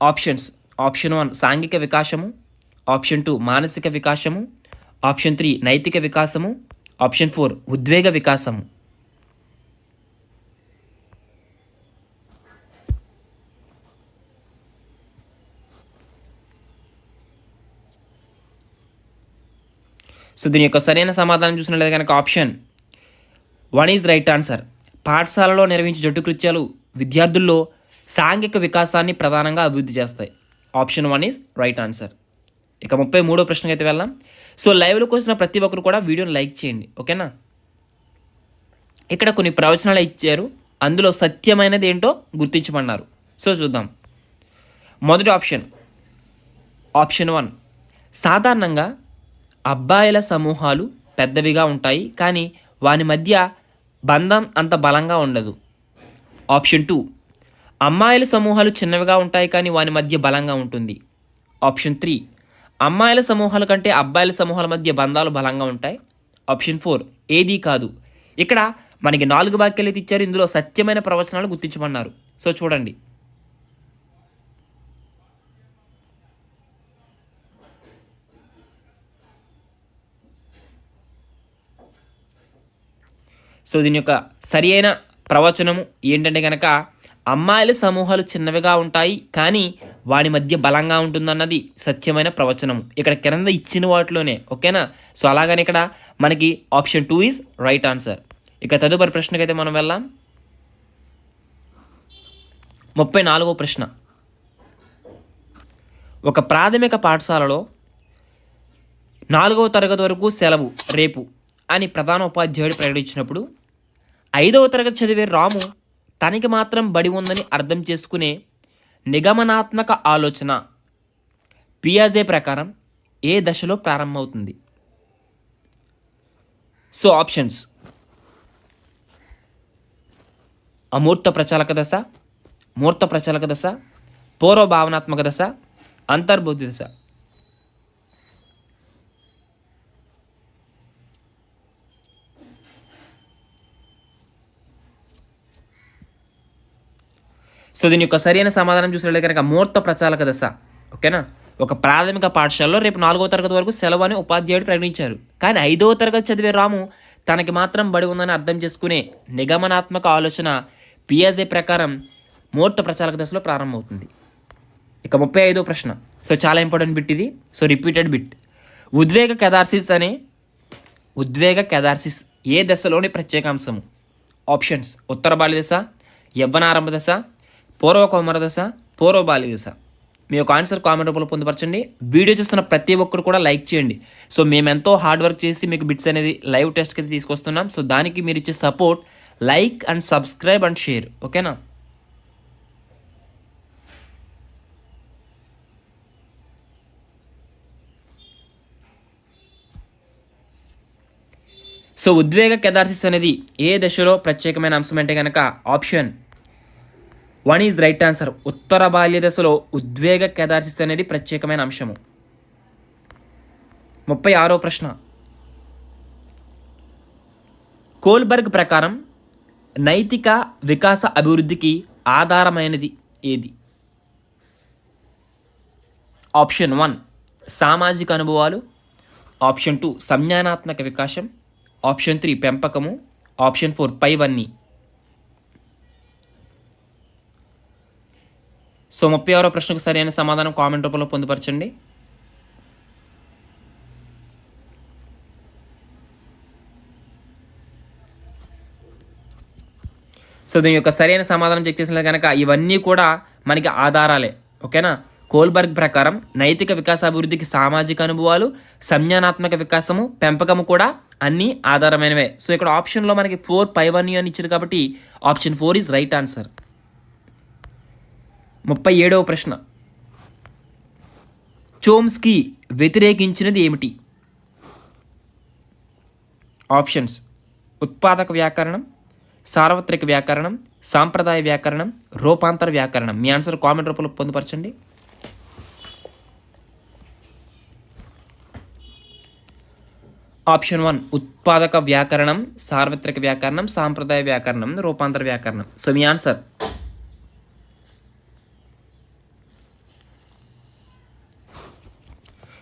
ఆప్షన్స్: ఆప్షన్ 1 సాంఘిక వికాసము, ఆప్షన్ 2 మానసిక వికాసము, ఆప్షన్ 3 నైతిక వికాసము, ఆప్షన్ 4 ఉద్వేగ వికాసము. సో దీని యొక్క సరైన సమాధానం చూసినట్లయితే కనుక ఆప్షన్ 1 ఈజ్ రైట్ ఆన్సర్. పాఠశాలలో నిర్వహించే జట్టు కృత్యాలు విద్యార్థుల్లో సాంఘిక వికాసాన్ని ప్రధానంగా అభివృద్ధి చేస్తాయి. Option 1 is right answer. ఇక 33వ ప్రశ్నకి అయితే వెళ్దాం. సో లైవ్లోకి వచ్చిన ప్రతి ఒక్కరు కూడా వీడియోని లైక్ చేయండి. ఓకేనా? ఇక్కడ కొన్ని ప్రవచనాలు ఇచ్చారు, అందులో సత్యమైనది ఏంటో గుర్తించమన్నారు. సో చూద్దాం. మొదటి ఆప్షన్, ఆప్షన్ 1: సాధారణంగా అబ్బాయిల సమూహాలు పెద్దవిగా ఉంటాయి కానీ వాని మధ్య బంధం అంత బలంగా ఉండదు. ఆప్షన్ 2: అమ్మాయిల సమూహాలు చిన్నవిగా ఉంటాయి కానీ వాని మధ్య బలంగా ఉంటుంది. ఆప్షన్ 3: అమ్మాయిల సమూహాల కంటే అబ్బాయిల సమూహాల మధ్య బంధాలు బలంగా ఉంటాయి. ఆప్షన్ 4: ఏదీ కాదు. ఇక్కడ మనకి 4 వాక్యాలు అయితే ఇచ్చారు, ఇందులో సత్యమైన ప్రవచనాలు గుర్తించమన్నారు. సో చూడండి. సో దీని యొక్క సరి అయిన ప్రవచనము ఏంటంటే కనుక అమ్మాయిల సమూహాలు చిన్నవిగా ఉంటాయి కానీ వాడి మధ్య బలంగా ఉంటుందన్నది సత్యమైన ప్రవచనము. ఇక్కడ కింద ఇచ్చిన వాటిలోనే. ఓకేనా? సో అలాగని ఇక్కడ మనకి ఆప్షన్ 2 ఈజ్ రైట్ ఆన్సర్. ఇక తదుపరి ప్రశ్నకైతే మనం వెళ్దాం. 34వ ప్రశ్న: ఒక ప్రాథమిక పాఠశాలలో 4వ తరగతి వరకు సెలవు రేపు అని ప్రధాన ఉపాధ్యాయుడు ప్రకటించినప్పుడు 5వ తరగతి చదివే రాము తనకి మాత్రం బడి ఉందని అర్థం చేసుకునే నిగమనాత్మక ఆలోచన పియాజే ప్రకారం ఏ దశలో ప్రారంభమవుతుంది? సో ఆప్షన్స్: అమూర్త ప్రచాలక దశ, మూర్త ప్రచాలక దశ, పూర్వ భావనాత్మక దశ, అంతర్బుద్ధి దశ. సో దీని యొక్క సరైన సమాధానం చూసినట్లయితే కనుక మూర్త ప్రచాలక దశ. ఓకేనా? ఒక ప్రాథమిక పాఠశాలలో రేపు 4వ తరగతి వరకు సెలవు అని ఉపాధ్యాయుడు ప్రకటించారు. కానీ 5వ తరగతి చదివే రాము తనకి మాత్రం బడి ఉందని అర్థం చేసుకునే నిగమనాత్మక ఆలోచన పియాజే ప్రకారం మూర్త ప్రచాలక దశలో ప్రారంభమవుతుంది. ఇక 35వ ప్రశ్న. సో చాలా ఇంపార్టెంట్ బిట్ ఇది. So repeated bit. ఉద్వేగ కెథార్సిస్ ఏ దశలోని ప్రత్యేకాంశము? ఆప్షన్స్: ఉత్తర బాల్య దశ, యవ్వనారంభ దశ, పూర్వ కౌమార దశ, పూర్వ బాల్య దశ. మీ యొక్క ఆన్సర్ కామెంట్ రూపంలో పొందుపరచండి. వీడియో చూస్తున్న ప్రతి ఒక్కరు కూడా లైక్ చేయండి. సో మేము ఎంతో హార్డ్ వర్క్ చేసి మీకు బిట్స్ అనేది లైవ్ టెస్ట్కి అయితే తీసుకొస్తున్నాం. సో దానికి మీరు ఇచ్చే support like and subscribe and share, ఓకేనా? సో ఉద్వేగ కెథార్సిస్ అనేది ఏ దశలో ప్రత్యేకమైన అంశం అంటే కనుక ఆప్షన్ 1 ఈజ్ రైట్ ఆన్సర్. ఉత్తర బాల్య దశలో ఉద్వేగ కెథార్సిస్ అనేది ప్రత్యేకమైన అంశము. 36వ ప్రశ్న, కోల్బర్గ్ ప్రకారం నైతిక వికాస అభివృద్ధికి ఆధారమైనది ఏది? ఆప్షన్ 1 సామాజిక అనుభవాలు, ఆప్షన్ 2 సంజ్ఞానాత్మక వికాసం, ఆప్షన్ 3 పెంపకము, ఆప్షన్ 4 పైవన్నీ. సో 36వ ప్రశ్నకు సరైన సమాధానం కామెంట్ రూపంలో పొందుపరచండి. సో దీని యొక్క సరైన సమాధానం చెక్ చేసిన కనుక ఇవన్నీ కూడా మనకి ఆధారాలే, ఓకేనా? కోల్బర్గ్ ప్రకారం నైతిక వికాస అభివృద్ధికి సామాజిక అనుభవాలు, సంజ్ఞానాత్మక వికాసము, పెంపకము కూడా అన్నీ ఆధారమైనవే. సో ఇక్కడ ఆప్షన్లో మనకి 4 పైవన్నీ అని ఇచ్చారు కాబట్టి ఆప్షన్ 4 ఈజ్ రైట్ ఆన్సర్. 37వ ప్రశ్న, చోమ్స్కీ వ్యతిరేకించినది ఏమిటి? ఆప్షన్స్ ఉత్పాదక వ్యాకరణం, సార్వత్రిక వ్యాకరణం, సాంప్రదాయ వ్యాకరణం, రూపాంతర వ్యాకరణం. మీ ఆన్సర్ కామెంట్ రూపంలో పొందుపరచండి. ఆప్షన్ 1 ఉత్పాదక వ్యాకరణం, సార్వత్రిక వ్యాకరణం, సాంప్రదాయ వ్యాకరణం, రూపాంతర వ్యాకరణం. సో మీ ఆన్సర్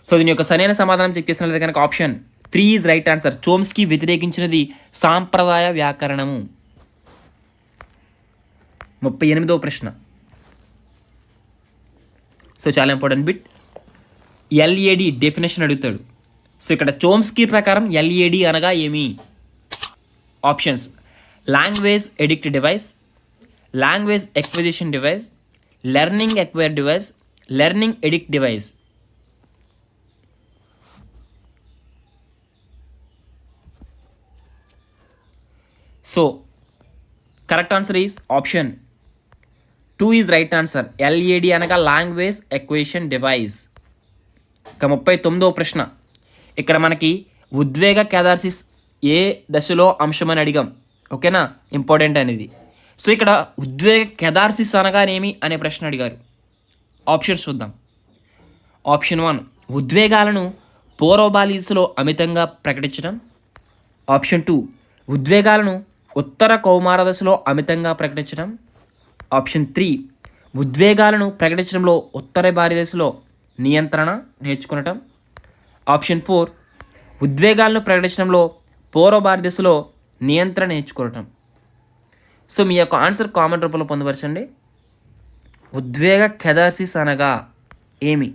సో దీని యొక్క సరైన సమాధానం చెక్ చేసినట్లయితే కనుక option 3 is right answer. Chomsky వ్యతిరేకించినది సాంప్రదాయ వ్యాకరణము. 38వ ప్రశ్న, సో చాలా ఇంపార్టెంట్ బిట్. ఎల్ఏడి డెఫినేషన్ అడుగుతాడు. సో ఇక్కడ చోమ్స్కీ ప్రకారం ఎల్ఏడి అనగా ఏమి? Options language edict device, language acquisition device, learning acquire device, learning edict device. So correct answer is option 2 is right answer. LAD అనగా లాంగ్వేజ్ ఎక్వేషన్ డివైస్. ఇక 39వ ప్రశ్న, ఇక్కడ మనకి ఉద్వేగ కెథార్సిస్ ఏ దశలో అంశమని అడిగాం, ఓకేనా? ఇంపార్టెంట్ అనేది. సో ఇక్కడ ఉద్వేగ కెథార్సిస్ అనగానేమి అనే ప్రశ్న అడిగారు. ఆప్షన్స్ చూద్దాం. ఆప్షన్ 1 ఉద్వేగాలను పూర్వబాల్య దశలో అమితంగా ప్రకటించడం, ఆప్షన్ 2 ఉద్వేగాలను ఉత్తర కౌమార దశలో అమితంగా ప్రకటించడం, ఆప్షన్ 3 ఉద్వేగాలను ప్రకటించడంలో ఉత్తర బాల్య దశలో నియంత్రణ నేర్చుకునటం, ఆప్షన్ 4 ఉద్వేగాలను ప్రకటించడంలో పూర్వ బాల్య దశలో నియంత్రణ నేర్చుకోవటం. సో మీ యొక్క ఆన్సర్ కామెంట్ రూపంలో పొందుపరచండి. ఉద్వేగ కెథార్సిస్ అనగా ఏమి?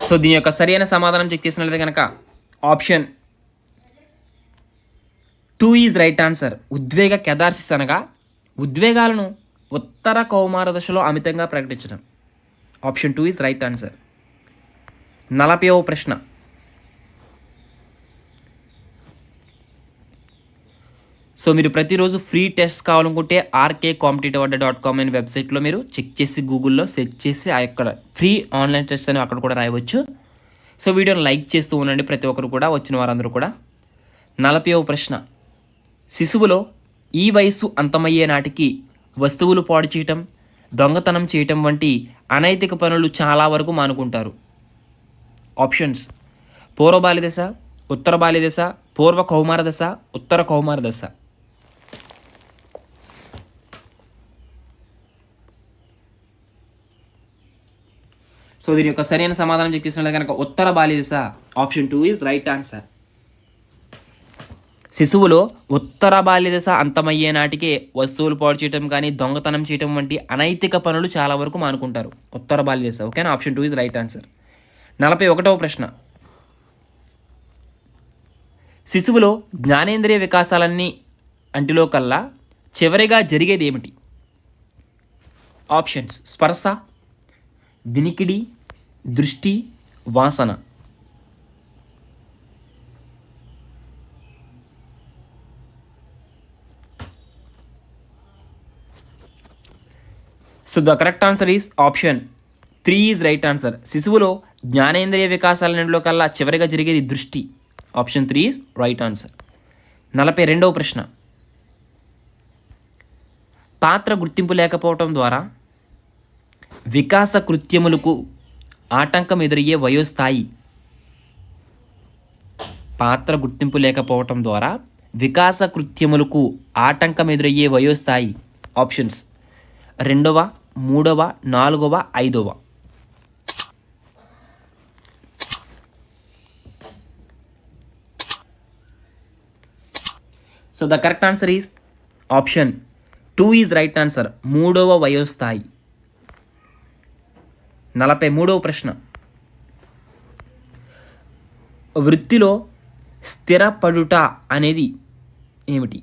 సో దీని యొక్క సరైన సమాధానం చెక్ చేసినట్లయితే కనుక ఆప్షన్ 2 ఈజ్ రైట్ ఆన్సర్. ఉద్వేగ కెథార్సిస్ అనగా ఉద్వేగాలను ఉత్తర కౌమార దశలో అమితంగా ప్రకటించడం. Option 2 is right answer. 40వ ప్రశ్న, సో మీరు ప్రతిరోజు ఫ్రీ టెస్ట్ కావాలనుకుంటే rkcompetitive.com అనే వెబ్సైట్లో మీరు చెక్ చేసి గూగుల్లో సెర్చ్ చేసి ఆ యొక్క ఫ్రీ ఆన్లైన్ టెస్ట్ అని అక్కడ కూడా రాయవచ్చు. సో వీడియోని లైక్ చేస్తూ ఉండండి ప్రతి ఒక్కరు కూడా, వచ్చిన వారందరూ కూడా. 40వ ప్రశ్న, శిశువులో ఈ వయస్సు అంతమయ్యే నాటికి వస్తువులు పాడు చేయటం, దొంగతనం చేయటం వంటి అనైతిక పనులు చాలా వరకు మానుకుంటారు. ఆప్షన్స్ పూర్వ బాల్య దశ, ఉత్తర బాల్య దశ, పూర్వ కౌమార దశ, ఉత్తర కౌమార దశ. సో దీని యొక్క సరైన సమాధానం చెక్ చేసినట్లయితే కనుక ఉత్తర బాల్య దశ. Option 2 is right answer. శిశువులో ఉత్తర బాల్య దశ అంతమయ్యే నాటికే వస్తువులు పాడు చేయటం కానీ దొంగతనం చేయటం వంటి అనైతిక పనులు చాలా వరకు మానుకుంటారు. ఉత్తర బాల్య దశ, ఓకేనా? Option 2 is right answer. 41వ ప్రశ్న, శిశువులో జ్ఞానేంద్రియ వికాసాలన్నీ అంటిలో కల్లా చివరిగా జరిగేది ఏమిటి? ఆప్షన్స్: స్పర్శ, వినికిడి, దృష్టి, వాసన. So the correct answer is option 3 is right answer. శిశువులో జ్ఞానేంద్రియ వికాసాలన్నింటిలో కల్లా చివరిగా జరిగేది దృష్టి. Option 3 is right answer. 42వ ప్రశ్న. పాత్ర గుర్తింపు లేకపోవటం ద్వారా వికాస కృత్యములకు ఆటంకం ఎదురయ్యే వయోస్థాయి. పాత్ర గుర్తింపు లేకపోవటం ద్వారా వికాస కృత్యములకు ఆటంకం ఎదురయ్యే వయోస్థాయి. ఆప్షన్స్: 2వ, 3వ, 4వ, 5వ. So the correct answer is option 2 is right answer. 3వ వయోస్థాయి. 43వ ప్రశ్న. వృత్తిలో స్థిరపడుట అనేది ఏమిటి?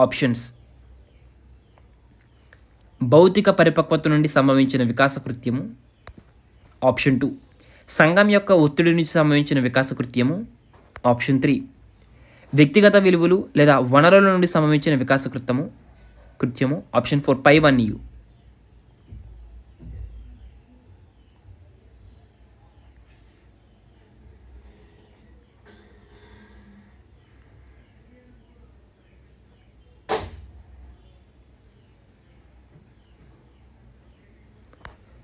ఆప్షన్స్: భౌతిక పరిపక్వత నుండి సంభవించిన వికాస కృత్యము. ఆప్షన్ 2 సంఘం యొక్క ఒత్తిడి నుంచి సంభవించిన వికాస కృత్యము. ఆప్షన్ 3 వ్యక్తిగత విలువలు లేదా వనరుల నుండి సంభవించిన వికాస కృత్యము. ఆప్షన్ 4 పైవన్నీయు.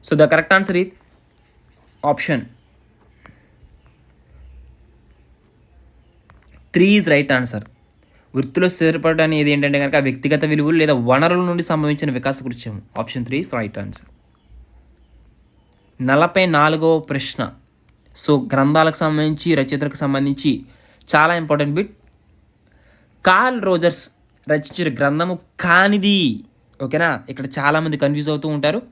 So the correct answer is option 3 is right answer. వృత్తిలో స్థిరపడడం అనేది ఏంటంటే కనుక వ్యక్తిగత విలువలు లేదా వనరుల నుండి సంభవించిన వికాస కృత్యం. Option 3 is right answer. 44వ ప్రశ్న. సో గ్రంథాలకు సంబంధించి రచయితలకు సంబంధించి చాలా ఇంపార్టెంట్ బిట్. కార్ల్ రోజర్స్ రచించిన గ్రంథము కానిది. ఓకేనా, ఇక్కడ చాలామంది కన్ఫ్యూజ్ అవుతూ ఉంటారు.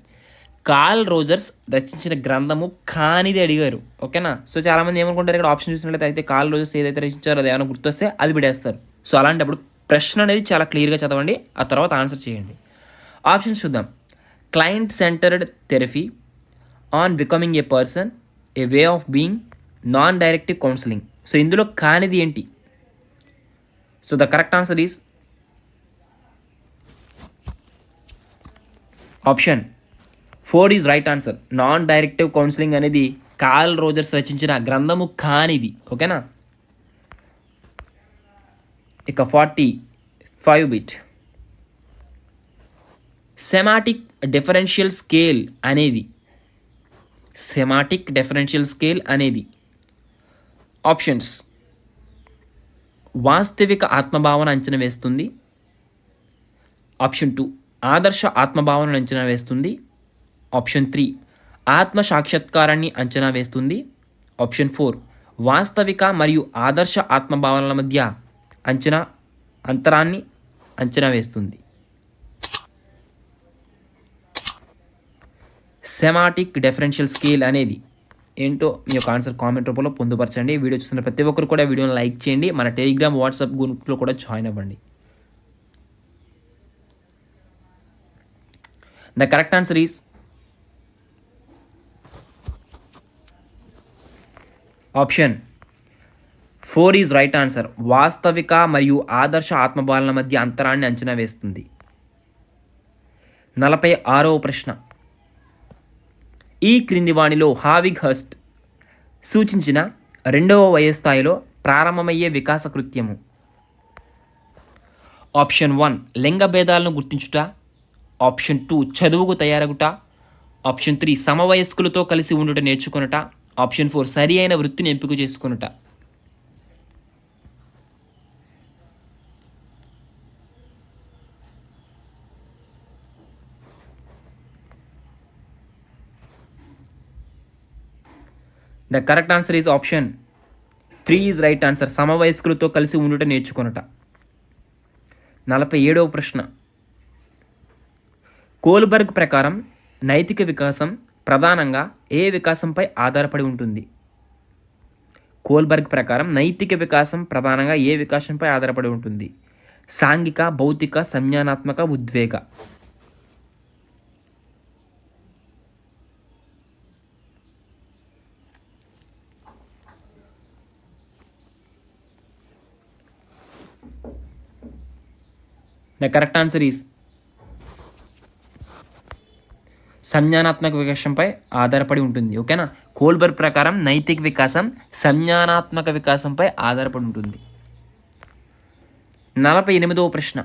కార్ల్ రోజర్స్ రచించిన గ్రంథము కానిది అడిగారు. ఓకేనా, సో చాలామంది ఏమనుకుంటారు ఇక్కడ ఆప్షన్ చూసినట్లయితే అయితే కార్ల్ రోజర్స్ ఏదైతే రచించారో అది ఏమైనా గుర్తొస్తే అది బిడేస్తారు. సో అలాంటప్పుడు ప్రశ్న అనేది చాలా క్లియర్గా చదవండి, ఆ తర్వాత ఆన్సర్ చేయండి. ఆప్షన్స్ చూద్దాం. Client centred therapy, on becoming a person, A way of being, non directive counselling. So ఇందులో కానిది ఏంటి? So the correct answer is option 4 is right answer. Non directive counselling అనేది కార్ల్ రోజర్స్ రచించిన గ్రంథము కానిది. ఓకేనా, ఇక 45 బిట్. సెమాటిక్ డిఫరెన్షియల్ స్కేల్ అనేది ఆప్షన్స్: వాస్తవిక ఆత్మభావన అంచనా వేస్తుంది. ఆప్షన్ 2 ఆదర్శ ఆత్మభావనను అంచనా వేస్తుంది. ఆప్షన్ 3 ఆత్మ సాక్షాత్కారాన్ని అంచనా వేస్తుంది. ఆప్షన్ 4 వాస్తవిక మరియు ఆదర్శ ఆత్మభావనల మధ్య అంతరాన్ని అంచనా వేస్తుంది. సెమాటిక్ డిఫరెన్షియల్ స్కేల్ అనేది ఏంటో మీ యొక్క ఆన్సర్ కామెంట్ రూపంలో పొందుపరచండి. వీడియో చూస్తున్న ప్రతి ఒక్కరు కూడా వీడియోని లైక్ చేయండి. మన టెలిగ్రామ్, వాట్సాప్ గ్రూప్లో కూడా జాయిన్ అవ్వండి. The correct answer is option 4 is right answer. వాస్తవిక మరియు ఆదర్శ ఆత్మభావనల మధ్య అంతరాన్ని అంచనా వేస్తుంది. 46వ ప్రశ్న. ఈ క్రింది వాణిలో హావిగ్ హస్ట్ సూచించిన 2వ వయోస్థాయిలో ప్రారంభమయ్యే వికాస కృత్యము. ఆప్షన్ 1 లింగ భేదాలను గుర్తించుట. ఆప్షన్ 2 చదువుకు తయారగుట. ఆప్షన్ 3 సమవయస్కులతో కలిసి ఉండుట నేర్చుకొనుట. ఆప్షన్ 4 సరి అయిన వృత్తిని ఎంపిక చేసుకొనుట. The correct answer is option 3 is right answer. సమవయస్కులతో కలిసి ఉండుట నేర్చుకొనుట. 47వ ప్రశ్న. కోల్బర్గ్ ప్రకారం నైతిక వికాసం ప్రధానంగా ఏ వికాసంపై ఆధారపడి ఉంటుంది? కోల్బర్గ్ ప్రకారం నైతిక వికాసం ప్రధానంగా ఏ వికాసంపై ఆధారపడి ఉంటుంది? సాంఘిక, భౌతిక, సంజ్ఞానాత్మక, ఉద్వేగ. ద కరెక్ట్ ఆన్సర్ ఈస్ సంజ్ఞానాత్మక వికాసంపై ఆధారపడి ఉంటుంది. ఓకేనా? కోల్బర్గ్ ప్రకారం నైతిక వికాసం సంజ్ఞానాత్మక వికాసంపై ఆధారపడి ఉంటుంది. 48వ ప్రశ్న.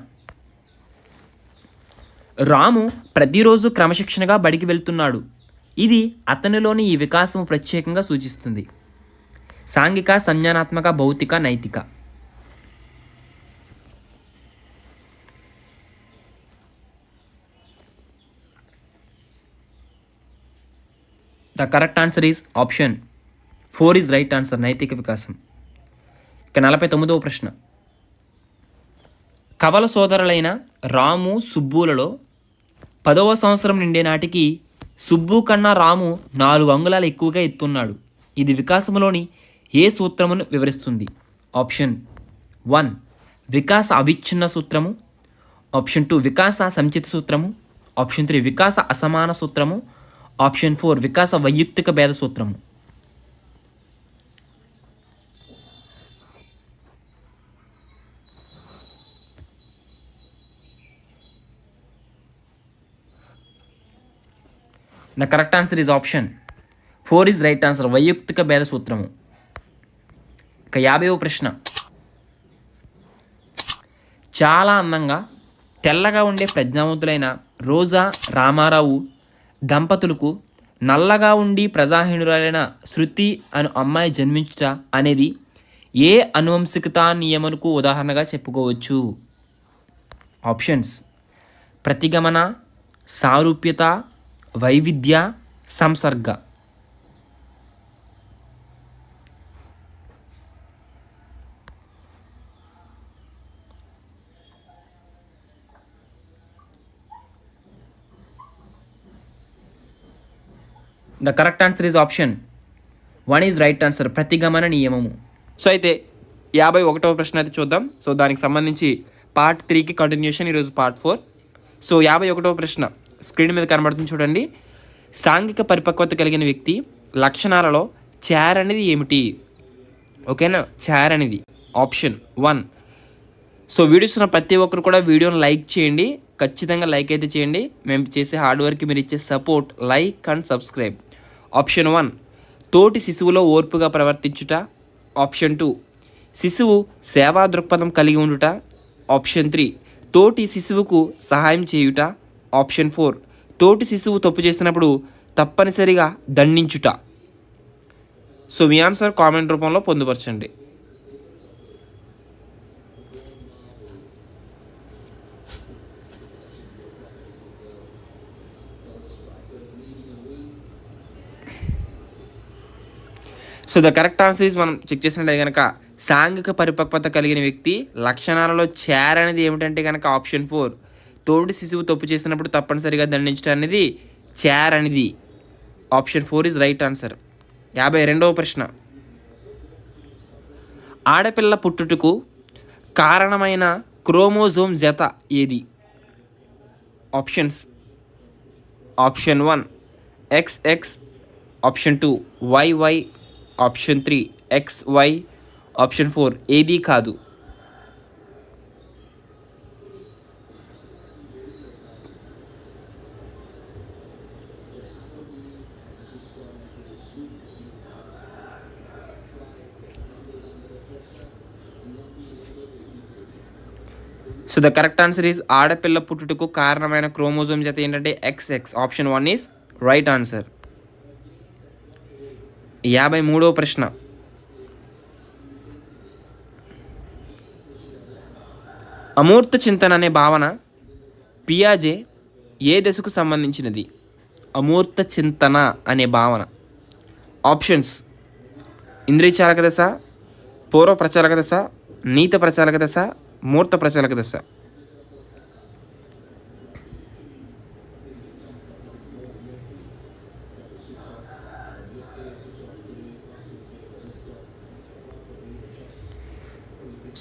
రాము ప్రతిరోజు క్రమశిక్షణగా బడికి వెళ్తున్నాడు. ఇది అతనిలోని ఈ వికాసం ప్రత్యేకంగా సూచిస్తుంది. సాంఘిక, సంజ్ఞానాత్మక, భౌతిక, నైతిక. The correct answer is option 4 is right answer, నైతిక వికాసం. ఇక 49వ ప్రశ్న. కవల సోదరులైన రాము, సుబ్బులలో 10వ సంవత్సరం నిండే నాటికి సుబ్బు కన్నా రాము 4 అంగుళాలు ఎక్కువగా ఎత్తున్నాడు. ఇది వికాసంలోని ఏ సూత్రమును వివరిస్తుంది? ఆప్షన్ 1 వికాస అవిచ్ఛిన్న సూత్రము, ఆప్షన్ 2 వికాస సంచిత సూత్రము, ఆప్షన్ 3 వికాస అసమాన సూత్రము, ఆప్షన్ 4 వికాస వైయక్తిక భేద సూత్రము. The correct answer is option 4 is right answer, వైయక్తిక భేద సూత్రము. ఇక 50వ ప్రశ్న. చాలా అందంగా తెల్లగా ఉండే ప్రజ్ఞావంతులైన రోజా రామారావు దంపతులకు నల్లగా ఉండి ప్రజాహీనురాలైన శృతి అను అమ్మాయి జన్మించుట అనేది ఏ అనువంశికతా నియమనకు ఉదాహరణగా చెప్పుకోవచ్చు? ఆప్షన్స్ ప్రతిగమన, సారూప్యత, వైవిధ్య, సంసర్గ. The correct answer is option 1 is right answer, ప్రతిగమన నియమము. సో అయితే 51వ ప్రశ్న అయితే చూద్దాం. సో దానికి సంబంధించి పార్ట్ 3కి కంటిన్యూషన్, ఈరోజు పార్ట్ 4. సో 51వ ప్రశ్న స్క్రీన్ మీద కనబడుతుంది చూడండి. సాంఘిక పరిపక్వత కలిగిన వ్యక్తి లక్షణాలలో చార్ అనేది ఏమిటి? ఓకేనా? చార్ అనేది ఆప్షన్ 1. సో వీడియోస్ ఉన్న ప్రతి ఒక్కరు కూడా వీడియోని లైక్ చేయండి, ఖచ్చితంగా లైక్ అయితే చేయండి. మేము చేసే హార్డ్ వర్క్ మీరు ఇచ్చే support, like and subscribe. Option 1 తోటి శిశువులో ఓర్పుగా ప్రవర్తించుట, ఆప్షన్ 2 శిశువు సేవా దృక్పథం కలిగి ఉండుట, ఆప్షన్ 3 తోటి శిశువుకు సహాయం చేయుట, ఆప్షన్ 4 తోటి శిశువు తప్పు చేసినప్పుడు తప్పనిసరిగా దండించుట. సో మీ ఆన్సర్ కామెంట్ రూపంలో పొందుపరచండి. So the correct answer is, మనం చెక్ చేసినట్లయితే కనుక సాంఘిక పరిపక్వత కలిగిన వ్యక్తి లక్షణాలలో చార్ అనేది ఏమిటంటే కనుక ఆప్షన్ 4 తోటి శిశువు తప్పు చేసినప్పుడు తప్పనిసరిగా దండించడం అనేది చార్ అనేది. Option 4 is right answer. 52వ ప్రశ్న. ఆడపిల్ల పుట్టుటకు కారణమైన క్రోమోజోమ్ జత ఏది? Options option 1 XX, option 2 YY, option 3 XY, option 4 ఏది కాదు. So the correct answer is ఆడపిల్ల పుట్టుటకు కారణమైన క్రోమోజోమ్ జత ఏంటంటే XX. Option 1 is right answer. 53వ ప్రశ్న. అమూర్త చింతన అనే భావన పియాజే ఏ దశకు సంబంధించినది? అమూర్త చింతన అనే భావన. ఆప్షన్స్ ఇంద్రియచాలక దశ, పూర్వ ప్రచాలక దశ, నీత ప్రచాలక దశ, మూర్త ప్రచాలక దశ.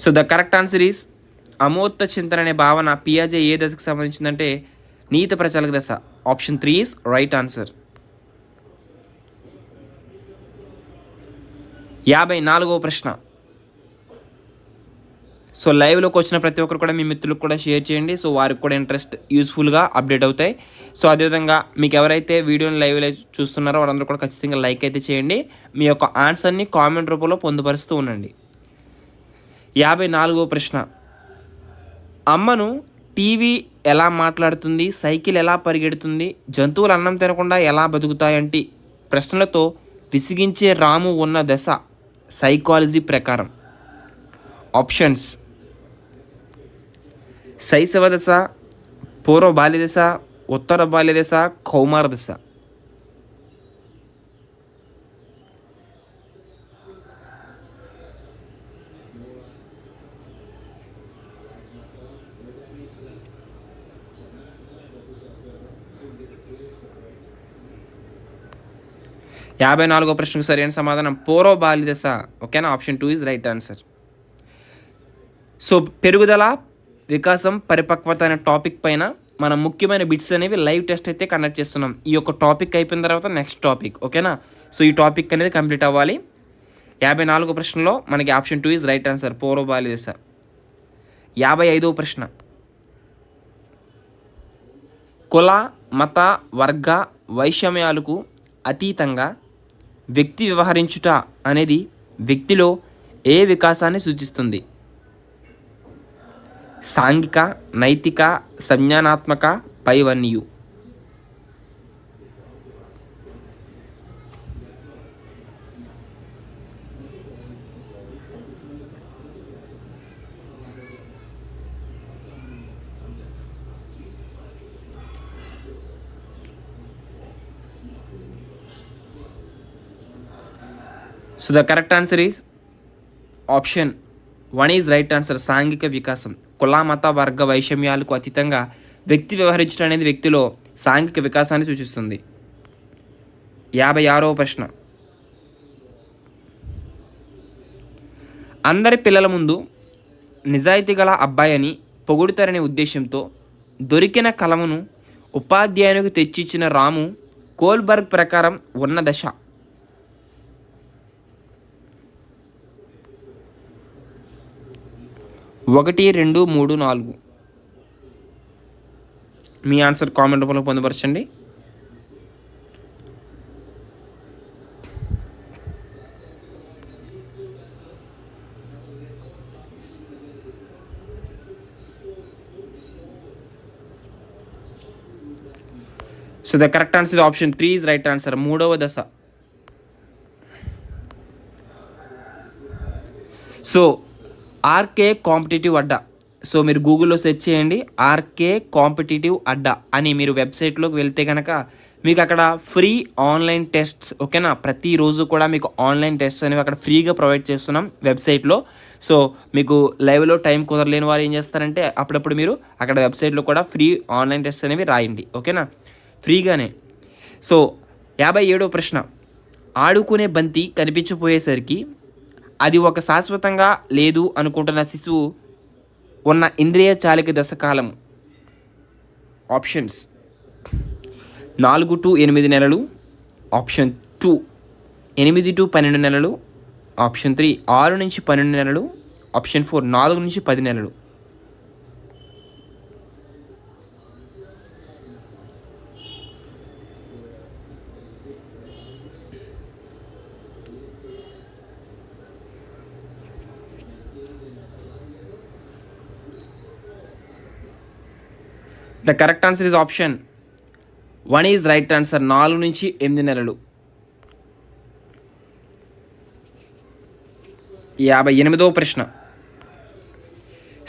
So the correct answer is అమూర్త చింతన అనే భావన పియాజే ఏ దశకు సంబంధించిందంటే నీతి ప్రచాలక దశ. Option 3 is right answer. 54వ ప్రశ్న. సో లైవ్లోకి వచ్చిన ప్రతి ఒక్కరు కూడా మీ మిత్రులకు కూడా షేర్ చేయండి. సో వారికి కూడా ఇంట్రెస్ట్ యూస్ఫుల్గా అప్డేట్ అవుతాయి. సో అదేవిధంగా మీకు ఎవరైతే వీడియోని లైవ్లో చూస్తున్నారో వాళ్ళందరూ కూడా ఖచ్చితంగా లైక్ అయితే చేయండి. మీ యొక్క ఆన్సర్ని కామెంట్ రూపంలో పొందుపరుస్తూ ఉండండి. 54వ ప్రశ్న. అమ్మను టీవీ ఎలా మాట్లాడుతుంది, సైకిల్ ఎలా పరిగెడుతుంది, జంతువులు అన్నం తినకుండా ఎలా బతుకుతాయంటి ప్రశ్నలతో విసిగించే రాము ఉన్న దశ సైకాలజీ ప్రకారం. ఆప్షన్స్: శైశవ దశ, పూర్వ బాల్య దశ, ఉత్తర బాల్య దశ, కౌమార దశ. యాభై 54వ ప్రశ్నకు సరైన సమాధానం పూర్వ బాల్య దశ. ఓకేనా, option 2 is right answer. So పెరుగుదల, వికాసం, పరిపక్వత అనే టాపిక్ పైన మనం ముఖ్యమైన బిట్స్ అనేవి లైవ్ టెస్ట్ అయితే కండక్ట్ చేస్తున్నాం. ఈ యొక్క టాపిక్ అయిపోయిన తర్వాత నెక్స్ట్ టాపిక్. ఓకేనా, సో ఈ టాపిక్ అనేది కంప్లీట్ అవ్వాలి. 54వ ప్రశ్నలో మనకి ఆప్షన్ 2 ఈజ్ రైట్ ఆన్సర్, పూర్వ బాల్య దశ. 55వ ప్రశ్న. కుల, మత, వర్గ వైషమ్యాలకు అతీతంగా వ్యక్తి వ్యవహరించుట అనేది వ్యక్తిలో ఏ వికాసాన్ని సూచిస్తుంది? సాంఘిక, నైతిక, సంజ్ఞానాత్మక, పైవన్యు. So the correct answer is option 1 is right answer, సాంఘిక వికాసం. కుల, మత, వర్గ వైషమ్యాలకు అతీతంగా వ్యక్తి వ్యవహరించడం అనేది వ్యక్తిలో సాంఘిక వికాసాన్ని సూచిస్తుంది. 56వ ప్రశ్న. అందరి పిల్లల ముందు నిజాయితీ గల అబ్బాయి అని పొగుడుతారనే ఉద్దేశంతో దొరికిన కలమును ఉపాధ్యాయునికి తెచ్చిచ్చిన రాము కోల్బర్గ్ ప్రకారం ఉన్న దశ. ఒకటి, 2, 3, 4. మీ ఆన్సర్ కామెంట్ రూపంలో పొందుపరచండి. So the correct answer option 3 is right answer, మూడవ దశ. So RK competitive Adda. So మీరు గూగుల్లో సెర్చ్ చేయండి, ఆర్కే కాంపిటేటివ్ అడ్డా అని. మీరు వెబ్సైట్లోకి వెళ్తే కనుక మీకు అక్కడ ఫ్రీ ఆన్లైన్ టెస్ట్స్, ఓకేనా, ప్రతిరోజు కూడా మీకు ఆన్లైన్ టెస్ట్స్ అనేవి అక్కడ ఫ్రీగా ప్రొవైడ్ చేస్తున్నాం వెబ్సైట్లో. సో మీకు లైవ్లో టైం కుదరలేని వారు ఏం చేస్తారంటే అప్పుడప్పుడు మీరు అక్కడ వెబ్సైట్లో కూడా ఫ్రీ ఆన్లైన్ టెస్ట్ అనేవి రాయండి, ఓకేనా, ఫ్రీగానే. సో 57వ ప్రశ్న. ఆడుకునే బంతి కనిపించపోయేసరికి అది ఒక శాశ్వతంగా లేదు అనుకుంటున్న శిశువు ఉన్న ఇంద్రియ చాలిక దశ కాలం. ఆప్షన్స్: 4 to 8 నెలలు, ఆప్షన్ 2 8 to 12 నెలలు, ఆప్షన్ 3 6 నుంచి 12 నెలలు, ఆప్షన్ 4 4 నుంచి 10 నెలలు. The correct answer is option 1 is right answer, 4 నుంచి 8 నెలలు. 58వ ప్రశ్న.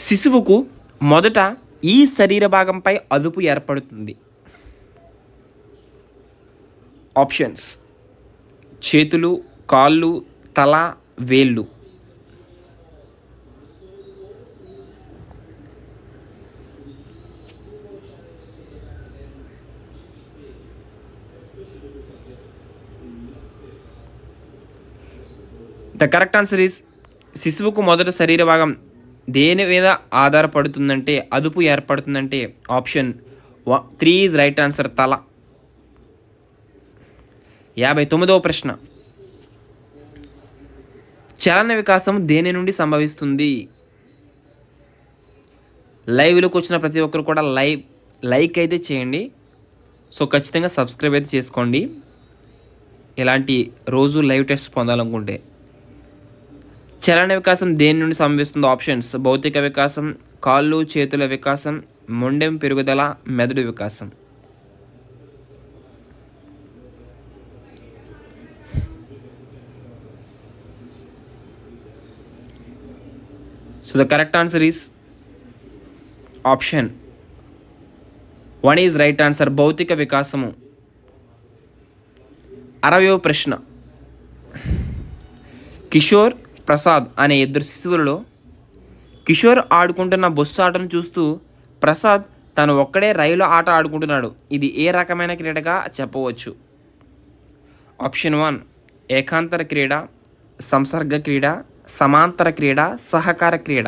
శిశువుకు మొదట ఈ శరీర భాగంపై అదుపు ఏర్పడుతుంది. ఆప్షన్స్: చేతులు, కాళ్ళు, తల, వేళ్ళు. ద కరెక్ట్ ఆన్సర్ ఈస్ శిశువుకు మొదట శరీర భాగం దేని మీద ఆధారపడుతుందంటే అదుపు ఏర్పడుతుందంటే ఆప్షన్ 3 ఈజ్ రైట్ ఆన్సర్ తల. 59వ ప్రశ్న, చలన వికాసం దేని నుండి సంభవిస్తుంది? లైవ్లోకి వచ్చిన ప్రతి ఒక్కరు కూడా లైక్ అయితే చేయండి. సో ఖచ్చితంగా సబ్స్క్రైబ్ అయితే చేసుకోండి ఇలాంటి రోజు లైవ్ టెస్ట్ పొందాలనుకుంటే. చలన వికాసం దేని నుండి సంభవిస్తుందో ఆప్షన్స్: భౌతిక వికాసం, కాళ్ళు చేతుల వికాసం, మొండెం పెరుగుదల, మెదడు వికాసం. So the correct answer is option 1 is right answer, భౌతిక వికాసము. 60వ ప్రశ్న, కిషోర్ ప్రసాద్ అనే ఇద్దరు శిశువులలో కిషోర్ ఆడుకుంటున్న బొస్సు ఆటను చూస్తూ ప్రసాద్ తను ఒక్కడే రైలు ఆట ఆడుకుంటున్నాడు. ఇది ఏ రకమైన క్రీడగా చెప్పవచ్చు? ఆప్షన్ 1 ఏకాంతర క్రీడ, సంసర్గ క్రీడ, సమాంతర క్రీడ, సహకార క్రీడ.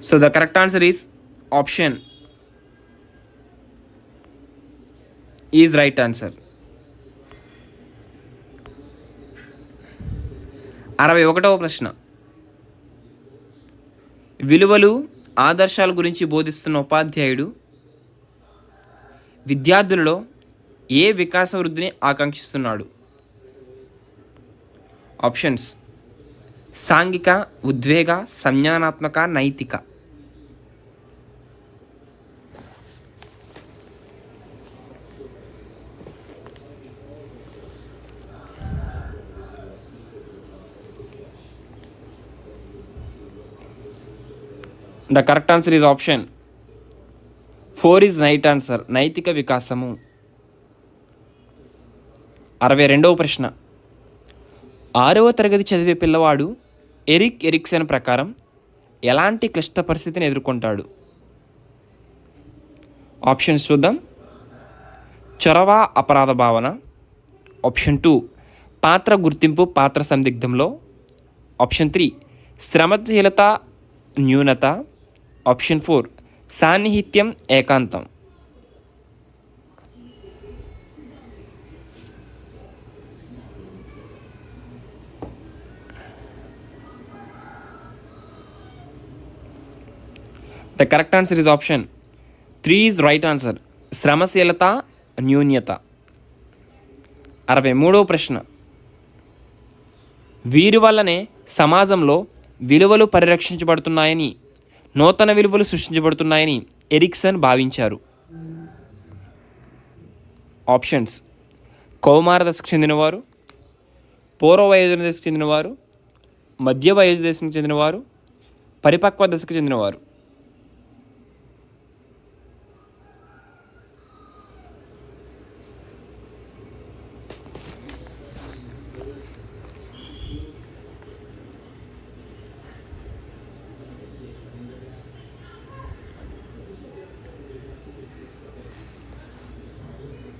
So the correct answer is option is right answer. 61వ ప్రశ్న, విలువలు ఆదర్శాల గురించి బోధిస్తున్న ఉపాధ్యాయుడు విద్యార్థులలో ఏ వికాస వృద్ధిని ఆకాంక్షిస్తున్నాడు? ఆప్షన్స్: సాంఘిక, ఉద్వేగ, సంజ్ఞానాత్మక, నైతిక. The correct answer is option 4 is right answer, నైతిక వికాసము. 62వ ప్రశ్న, 6వ తరగతి చదివే పిల్లవాడు ఎరిక్ ఎరిక్సన్ ప్రకారం ఎలాంటి క్లిష్ట పరిస్థితిని ఎదుర్కొంటాడు? ఆప్షన్స్ చూద్దాం: చొరవ, అపరాధ భావన. ఆప్షన్ 2 పాత్ర గుర్తింపు, పాత్ర సందిగ్ధంలో. ఆప్షన్ 3 శ్రమశీలత, న్యూనత. ఆప్షన్ 4 సాన్నిహిత్యం, ఏకాంతం. The correct answer is option 3 is right answer, శ్రమశీలత, న్యూన్యత. 63వ ప్రశ్న, వీరి వల్లనే సమాజంలో విలువలు పరిరక్షించబడుతున్నాయని, నూతన విలువలు సృష్టించబడుతున్నాయని ఎరిక్సన్ భావించారు. ఆప్షన్స్: కౌమార దశకు చెందినవారు, పూర్వ వయోజన దశకు చెందినవారు, మధ్య వయోజన దశకు చెందినవారు, పరిపక్వ దశకు చెందినవారు.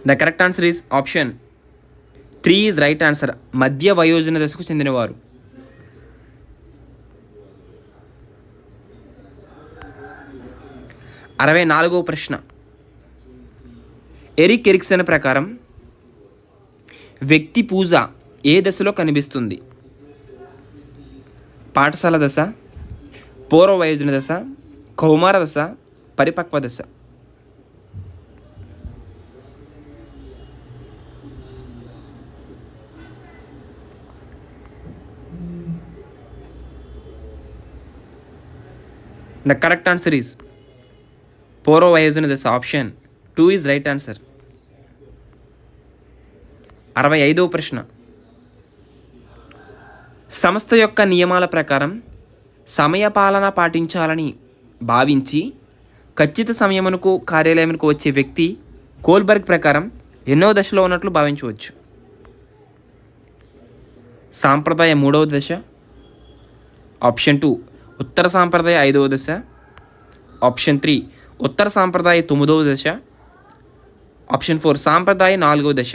The correct answer is option 3 is right answer, మధ్య వయోజన దశకు చెందినవారు. 64వ ప్రశ్న, ఎరిక్ ఎరిక్సన్ ప్రకారం వ్యక్తి పూజ ఏ దశలో కనిపిస్తుంది? పాఠశాల దశ, పూర్వ వయోజన దశ, కౌమార దశ, పరిపక్వ దశ. ద కరెక్ట్ ఆన్సర్ ఈజ్ పూర్వ వయోజన దశ. Option 2 is right answer. 65వ ప్రశ్న, సంస్థ యొక్క నియమాల ప్రకారం సమయపాలన పాటించాలని భావించి ఖచ్చిత సమయమునకు కార్యాలయమునకు వచ్చే వ్యక్తి కోల్బర్గ్ ప్రకారం ఎన్నో దశలో ఉన్నట్లు భావించవచ్చు? సాంప్రదాయ 3వ దశ. ఆప్షన్ 2 ఉత్తర సాంప్రదాయ 5వ దశ. ఆప్షన్ 3 ఉత్తర సాంప్రదాయ 9వ దశ. ఆప్షన్ 4 సాంప్రదాయ 4వ దశ.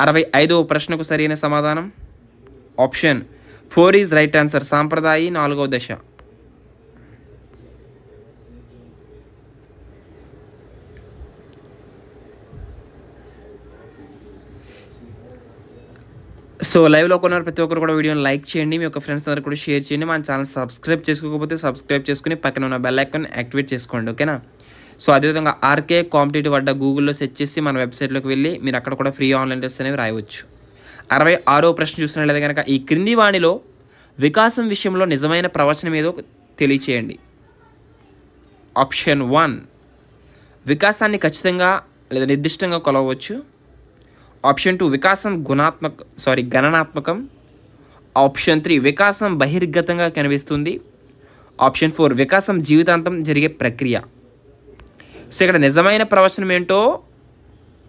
అరవై 5వ ప్రశ్నకు సరైన సమాధానం ఆప్షన్ 4 ఈజ్ రైట్ ఆన్సర్. సాంప్రదాయ 4వ దశ. సో లైవ్లో కొన్నారు ప్రతి ఒక్కరు కూడా వీడియోని లైక్ చేయండి, మీ యొక్క ఫ్రెండ్స్ అందరూ కూడా షేర్ చేయండి. మన ఛానల్ సబ్స్క్రైబ్ చేసుకోకపోతే సబ్స్క్రైబ్ చేసుకుని పక్కన ఉన్న బెల్ ఐకాన్ యాక్టివేట్ చేసుకోండి, ఓకేనా. సో అదేవిధంగా ఆర్కే కాంపిటేటివ్ అడ్డా గూగుల్లో సెర్చ్ చేసి మన వెబ్సైట్లోకి వెళ్ళి మీరు అక్కడ కూడా ఫ్రీ ఆన్లైన్ టెస్ట్ అనేవి రాయవచ్చు. 66వ ప్రశ్న చూసినట్లయితే కనుక ఈ క్రింది వాణిలో వికాసం విషయంలో నిజమైన ప్రవచనం ఏదో తెలియచేయండి. ఆప్షన్ 1 వికాసాన్ని ఖచ్చితంగా లేదా నిర్దిష్టంగా కొలవచ్చు. ఆప్షన్ 2 వికాసం గణనాత్మకం. ఆప్షన్ 3 వికాసం బహిర్గతంగా కనిపిస్తుంది. ఆప్షన్ 4 వికాసం జీవితాంతం జరిగే ప్రక్రియ. సో ఇక్కడ నిజమైన ప్రవచనం ఏంటో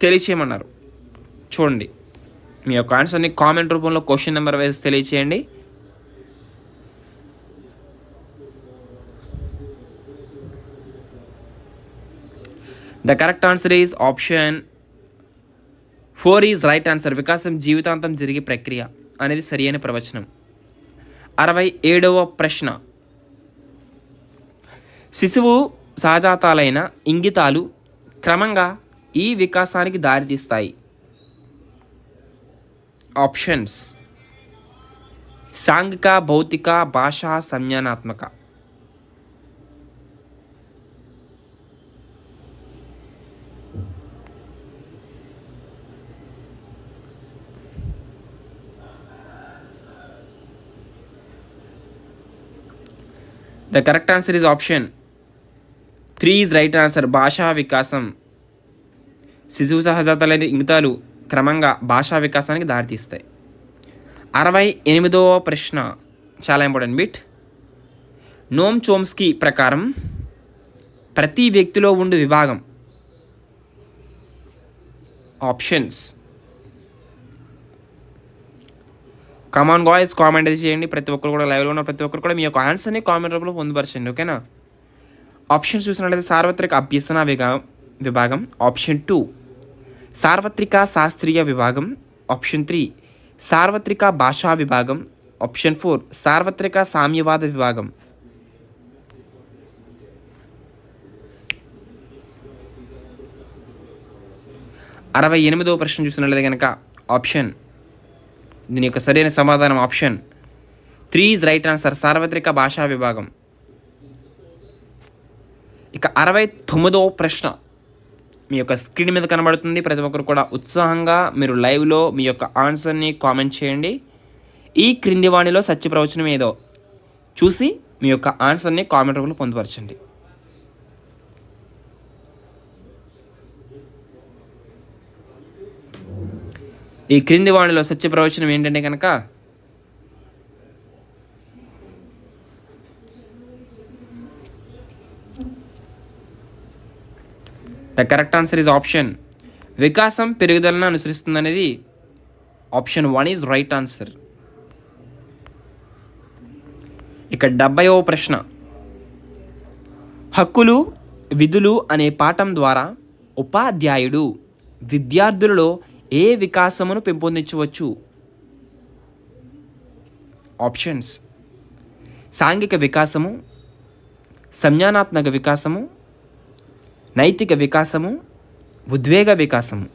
తెలియచేయమన్నారు. చూడండి, మీ యొక్క ఆన్సర్ని కామెంట్ రూపంలో క్వశ్చన్ నెంబర్ వైజ్ తెలియచేయండి. The correct answer is option 4 is right answer. వికాసం జీవితాంతం జరిగే ప్రక్రియ అనేది సరియైన ప్రవచనం. 67వ ప్రశ్న. శిశువు సహజాతాలైన ఇంగితాలు క్రమంగా ఈ వికాసానికి దారితీస్తాయి. ఆప్షన్స్ సాంఘిక, భౌతిక, భాషా, సంజ్ఞానాత్మక. The correct answer is option 3 is right answer. భాషా వికాసం. శిశువు సహజాతాలైన ఇంగితాలు క్రమంగా భాషా వికాసానికి దారితీస్తాయి. 68వ ప్రశ్న చాలా ఇంపార్టెంట్ బిట్. నోమ్ చోమ్స్కీ ప్రకారం ప్రతి వ్యక్తిలో ఉండే విభాగం. ఆప్షన్స్ కమాన్ గాయ్స్, కామెంట్ చేయండి. ప్రతి ఒక్కరు కూడా లైవ్లో ఉన్న ప్రతి ఒక్కరు కూడా మీ యొక్క ఆన్సర్ని కామెంట్ రూపంలో పొందుపరచండి, ఓకేనా. ఆప్షన్స్ చూసినట్లయితే సార్వత్రిక అభ్యసన విభాగం. ఆప్షన్ 2 సార్వత్రిక శాస్త్రీయ విభాగం. ఆప్షన్ 3 సార్వత్రిక భాషా విభాగం. ఆప్షన్ 4 సార్వత్రిక సామ్యవాద విభాగం. అరవై 68వ ప్రశ్న చూసినట్లయితే కనుక ఆప్షన్ దీని యొక్క సరైన సమాధానం ఆప్షన్ 3 ఈజ్ రైట్ ఆన్సర్. సార్వత్రిక భాషా విభాగం. ఇక 69వ ప్రశ్న మీ యొక్క స్క్రీన్ మీద కనబడుతుంది. ప్రతి ఒక్కరు కూడా ఉత్సాహంగా మీరు లైవ్లో మీ యొక్క ఆన్సర్ని కామెంట్ చేయండి. ఈ క్రింది వాణిలో సత్య ప్రవచనం ఏదో చూసి మీ యొక్క ఆన్సర్ని కామెంట్ రూపంలో పొందుపరచండి. ఈ క్రింది వాణిలో సత్య ప్రవచనం ఏంటంటే కనుక the correct answer is option వికాసం పెరుగుదలను అనుసరిస్తుంది అనేది ఆప్షన్ 1 ఈజ్ రైట్ ఆన్సర్. ఇక 70వ ప్రశ్న. హక్కులు విధులు అనే పాఠం ద్వారా ఉపాధ్యాయుడు విద్యార్థులలో ఏ వికాసమును పెంపొందించవచ్చు? ఆప్షన్స్ సాంఘిక వికాసము, సంజ్ఞానాత్మక వికాసము, నైతిక వికాసము, ఉద్వేగ వికాసము.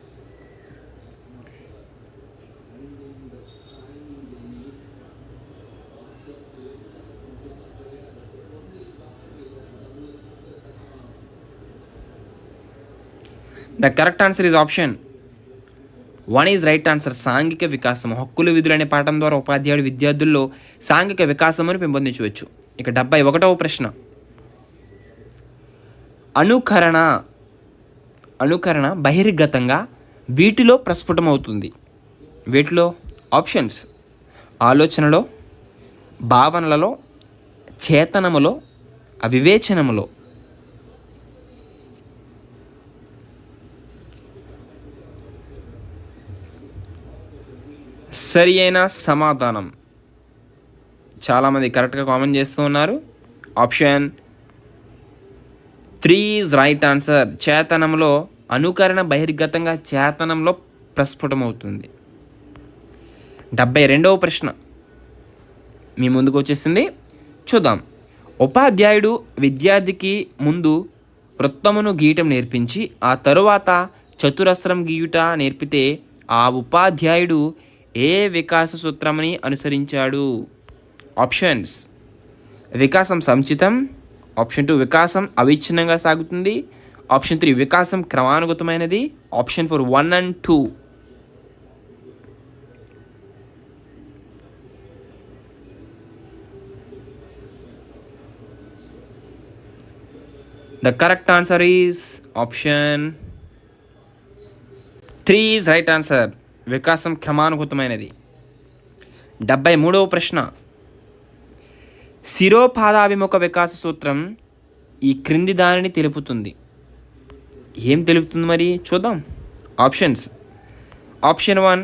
The correct answer is option 1 is right answer. సాంఘిక వికాసము. హక్కులు విధులు అనే పాఠం ద్వారా ఉపాధ్యాయుడు విద్యార్థుల్లో సాంఘిక వికాసమును పెంపొందించవచ్చు. ఇక 71వ ప్రశ్న. అనుకరణ బహిర్గతంగా వీటిలో ప్రస్ఫుటమవుతుంది. వీటిలో ఆప్షన్స్ ఆలోచనలో, భావనలలో, చేతనములో, వివేచనములో. సరి అయిన సమాధానం చాలామంది కరెక్ట్గా కామెంట్ చేస్తూ ఉన్నారు. Option 3 is right answer. చేతనంలో అనుకరణ బహిర్గతంగా చేతనంలో ప్రస్ఫుటమవుతుంది. 72వ ప్రశ్న మీ ముందుకు వచ్చేసింది, చూద్దాం. ఉపాధ్యాయుడు విద్యార్థికి ముందు వృత్తమును గీయటం నేర్పించి ఆ తరువాత చతురస్రం గీయుట నేర్పితే ఆ ఉపాధ్యాయుడు ఏ వికాస సూత్రమని అనుసరించాడు? ఆప్షన్స్: వికాసం సంచితం, ఆప్షన్ 2 వికాసం అవిచ్ఛిన్నంగా సాగుతుంది, ఆప్షన్ 3 వికాసం క్రమానుగతమైనది, option 4 1 and 2. The correct answer is option 3 is right answer. వికాసం క్రమానుగతమైనది. 73వ ప్రశ్న శిరోపాదాభిముఖ వికాస సూత్రం ఈ క్రింది దానిని తెలుపుతుంది. ఏం తెలుపుతుంది మరి చూద్దాం. ఆప్షన్స్: ఆప్షన్ 1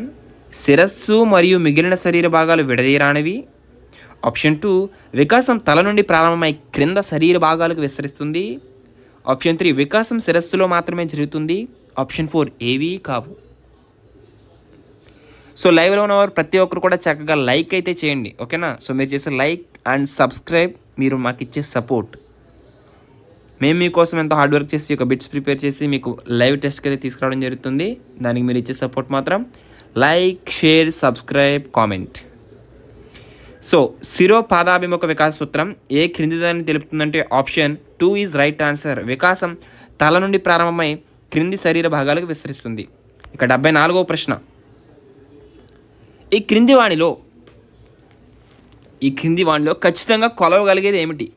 శిరస్సు మరియు మిగిలిన శరీర భాగాలు విడదీయరానివి, ఆప్షన్ 2 వికాసం తల నుండి ప్రారంభమై క్రింద శరీర భాగాలకు విస్తరిస్తుంది, ఆప్షన్ 3 వికాసం శిరస్సులో మాత్రమే జరుగుతుంది, ఆప్షన్ 4 ఏవీ కావు. సో లైవ్లో ఉన్నవారు ప్రతి ఒక్కరు కూడా చక్కగా లైక్ అయితే చేయండి, ఓకేనా? సో మీరు చేసే లైక్ అండ్ సబ్స్క్రైబ్ మీరు మాకు ఇచ్చే సపోర్ట్. మేము మీకోసం ఎంతో హార్డ్ వర్క్ చేసి ఒక బిట్స్ ప్రిపేర్ చేసి మీకు లైవ్ టెస్ట్కి అయితే తీసుకురావడం జరుగుతుంది. దానికి మీరు ఇచ్చే సపోర్ట్ మాత్రం like, share, subscribe, comment. So శిరోపాదాభిముఖ వికాస సూత్రం ఏ క్రింది దాన్ని తెలుపుతుందంటే ఆప్షన్ 2 ఈజ్ రైట్ ఆన్సర్. వికాసం తల నుండి ప్రారంభమై క్రింది శరీర భాగాలకు విస్తరిస్తుంది. ఇక 74వ ప్రశ్న ఈ క్రింది వాణిలో ఖచ్చితంగా కొలవగలిగేది ఏమిటి?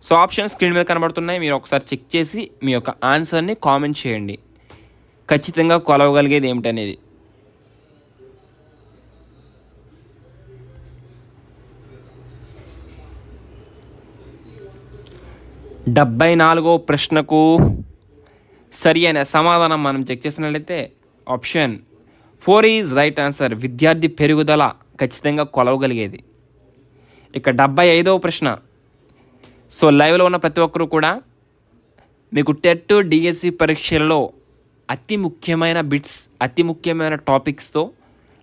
సో ఆప్షన్ స్క్రీన్ మీద కనబడుతున్నాయి, మీరు ఒకసారి చెక్ చేసి మీ యొక్క ఆన్సర్ని కామెంట్ చేయండి. ఖచ్చితంగా కొలవగలిగేది ఏమిటి అనేది. డెబ్బై 74వ ప్రశ్నకు సరి అయిన సమాధానం మనం చెక్ చేసినట్లయితే ఆప్షన్ 4 ఈజ్ రైట్ ఆన్సర్. విద్యార్థి పెరుగుదల ఖచ్చితంగా కొలవగలిగేది. ఇక 75వ ప్రశ్న. సో లైవ్లో ఉన్న ప్రతి ఒక్కరు కూడా మీకు టెట్, డిఎస్సి పరీక్షల్లో అతి ముఖ్యమైన బిట్స్, అతి ముఖ్యమైన టాపిక్స్తో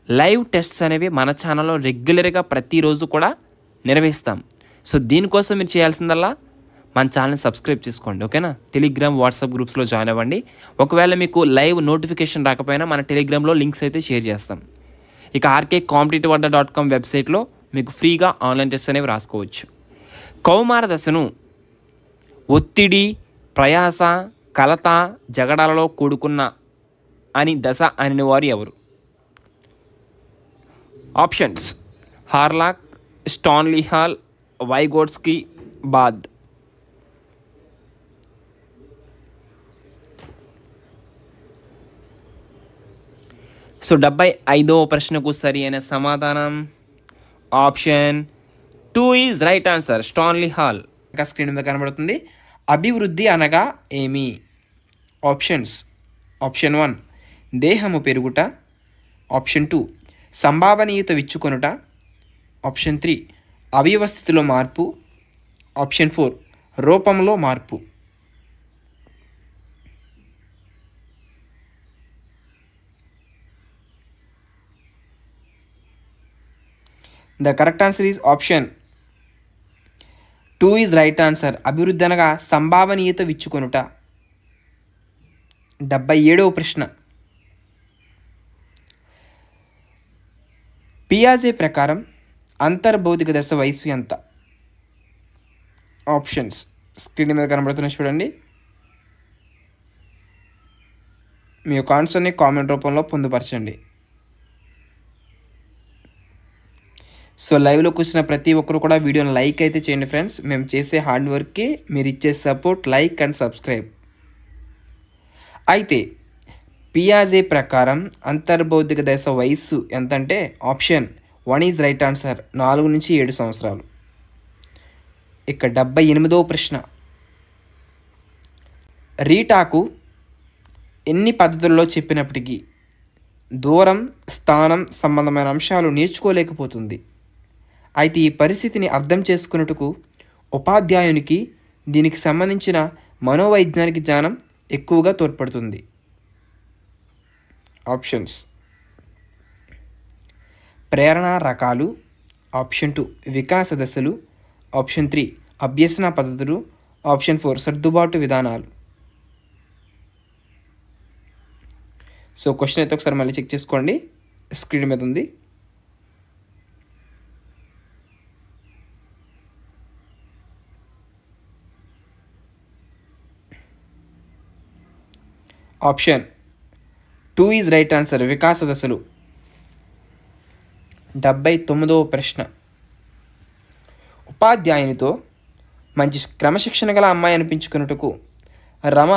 లైవ్ టెస్ట్స్ అనేవి మన ఛానల్లో రెగ్యులర్గా ప్రతిరోజు కూడా నిర్వహిస్తాం. సో దీనికోసం మీరు చేయాల్సిందల్లా మన ఛానల్ని సబ్స్క్రైబ్ చేసుకోండి, ఓకేనా? టెలిగ్రామ్, వాట్సాప్ గ్రూప్స్లో జాయిన్ అవ్వండి. ఒకవేళ మీకు లైవ్ నోటిఫికేషన్ రాకపోయినా మన టెలిగ్రామ్లో లింక్స్ అయితే షేర్ చేస్తాం. ఇక rkcompetitive.com వెబ్సైట్లో మీకు ఫ్రీగా ఆన్లైన్ టెస్ట్ అనేవి రాసుకోవచ్చు. కౌమార దశను ఒత్తిడి, ప్రయాస, కలత, జగడాలలో కూడుకున్న అని దశ అని వారు ఎవరు? Options: Hurlock, Stanley Hall, Vygotsky, బాద్. సో 75వ ప్రశ్నకు సరి అయిన సమాధానం option 2 is right answer. Stanley Hall. ఇంకా స్క్రీన్ మీద కనబడుతుంది. అభివృద్ధి అనగా ఏమి? ఆప్షన్స్: ఆప్షన్ 1 దేహము పెరుగుట, ఆప్షన్ 2 సంభావనీయత విచ్చుకొనుట, ఆప్షన్ 3 అవ్యవస్థితిలో మార్పు, ఆప్షన్ 4 రూపంలో మార్పు. The correct answer is option 2 is right answer. అభివృద్ధి అనగా సంభావనీయత విచ్చుకొనుట. 77వ ప్రశ్న. పియాజే ప్రకారం అంతర్భౌతిక దశ వయసు ఎంత? ఆప్షన్స్ స్క్రీన్ మీద కనబడుతున్నాయి చూడండి. మీ యొక్క ఆన్సర్ని కామెంట్ రూపంలో పొందుపరచండి. సో లైవ్లోకి వచ్చిన ప్రతి ఒక్కరు కూడా వీడియోని లైక్ అయితే చేయండి ఫ్రెండ్స్. మేము చేసే హార్డ్ వర్క్కి మీరు ఇచ్చే సపోర్ట్ లైక్ అండ్ సబ్స్క్రైబ్. అయితే పియాజే ప్రకారం అంతర్భౌతిక దశ వయస్సు ఎంతంటే ఆప్షన్ 1 ఈజ్ రైట్ ఆన్సర్. 4 నుంచి 7 సంవత్సరాలు. ఇక 78వ ప్రశ్న. రీటాకు ఎన్ని పద్ధతుల్లో చెప్పినప్పటికీ దూరం, స్థానం సంబంధమైన అంశాలు నేర్చుకోలేకపోతుంది. అయితే ఈ పరిస్థితిని అర్థం చేసుకున్నట్టుకు ఉపాధ్యాయునికి దీనికి సంబంధించిన మనోవైజ్ఞానిక జ్ఞానం ఎక్కువగా తోడ్పడుతుంది. ఆప్షన్స్: ప్రేరణ రకాలు, ఆప్షన్ 2 వికాస దశలు, ఆప్షన్ 3 అభ్యసన పద్ధతులు, ఆప్షన్ 4 సర్దుబాటు విధానాలు. సో క్వశ్చన్ అయితే ఒకసారి మళ్ళీ చెక్ చేసుకోండి, స్క్రీన్ మీద ఉంది. Option 2 is right answer. వికాస దశలు. 79వ ప్రశ్న. ఉపాధ్యాయునితో మంచి క్రమశిక్షణ గల అమ్మాయి అనిపించుకున్నట్టుకు రమ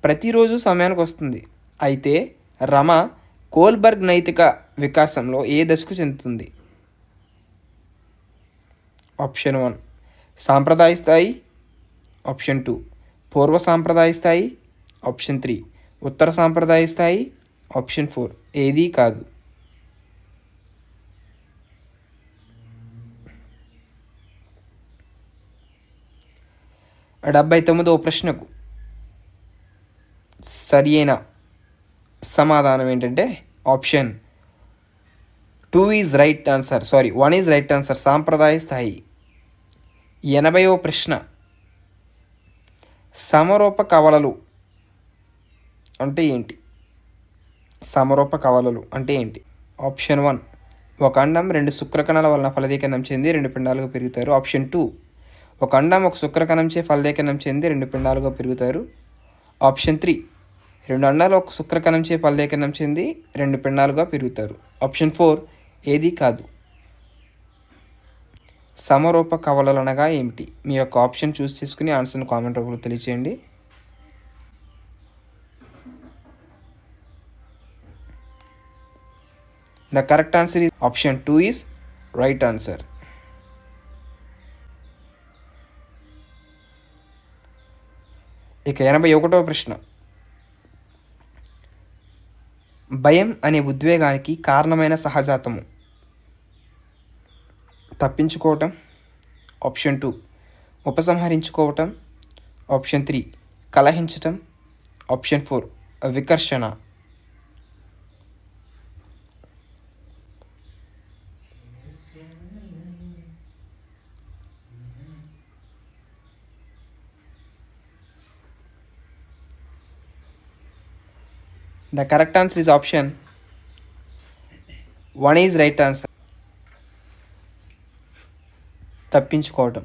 ప్రతిరోజు సమయానికి వస్తుంది. అయితే రమ కోల్బర్గ్ నైతిక వికాసంలో ఏ దశకు చెందుతుంది? ఆప్షన్ 1 సాంప్రదాయ స్థాయి, ఆప్షన్ 2 పూర్వ సాంప్రదాయ స్థాయి, ఆప్షన్ 3 ఉత్తర సాంప్రదాయ స్థాయి, ఆప్షన్ 4 ఏదీ కాదు. ఆ 79వ ప్రశ్నకు సరి అయిన సమాధానం ఏంటంటే option 2 is right answer. 1 is right answer, సాంప్రదాయ స్థాయి. 80వ ప్రశ్న. సమరూప కవలలు అంటే ఏంటి? సమరూప కవలలు అంటే ఏంటి? ఆప్షన్ 1 ఒక అండం 2 శుక్రకణాల వలన ఫలదీకరణం చెంది 2 పిండాలుగా పెరుగుతారు. ఆప్షన్ 2 ఒక అండం 1 శుక్రకణంచే ఫలదీకరణం చెంది 2 పిండాలుగా పెరుగుతారు. ఆప్షన్ 3 2 అండాలు 1 శుక్రకణంచే ఫలదీకరణం చెంది 2 పిండాలుగా పెరుగుతారు. ఆప్షన్ 4 ఏదీ కాదు. సమరూప కవలలు అనగా ఏమిటి? మీ యొక్క ఆప్షన్ చూస్ చేసుకుని ఆన్సర్ని కామెంట్ రూపంలో తెలియచేయండి. The correct answer is option 2 is right answer. ఇక 81వ ప్రశ్న. భయం అనే ఉద్వేగానికి కారణమైన సహజాతము. తప్పించుకోవటం, ఆప్షన్ 2 ఉపసంహరించుకోవటం, ఆప్షన్ 3 కలహించటం, ఆప్షన్ 4 వికర్షణ. The correct answer is option 1 is right answer. తప్పించుకోవటం.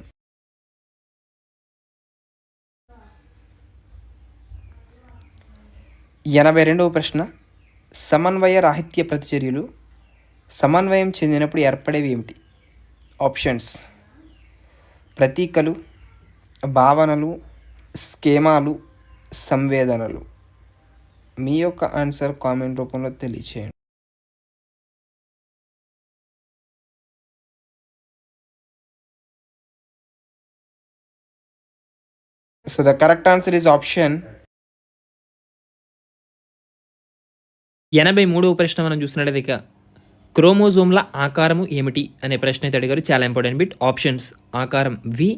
82వ ప్రశ్న. సమన్వయ రాహిత్య ప్రతిచర్యలు సమన్వయం చెందినప్పుడు ఏర్పడేవి ఏమిటి? ఆప్షన్స్: ప్రతీకలు, భావనలు, స్కీమాలు, సంవేదనలు. మీ యొక్క ఆన్సర్ కామెంట్ రూపంలో తెలియచేయండి. So the correct answer is option 83వ ప్రశ్న మనం చూసినట్లయితే ఇక క్రోమోజోమ్ల ఆకారము ఏమిటి అనే ప్రశ్న అయితే అడిగారు. చాలా ఇంపార్టెంట్ బిట్. ఆప్షన్స్: ఆకారం వి,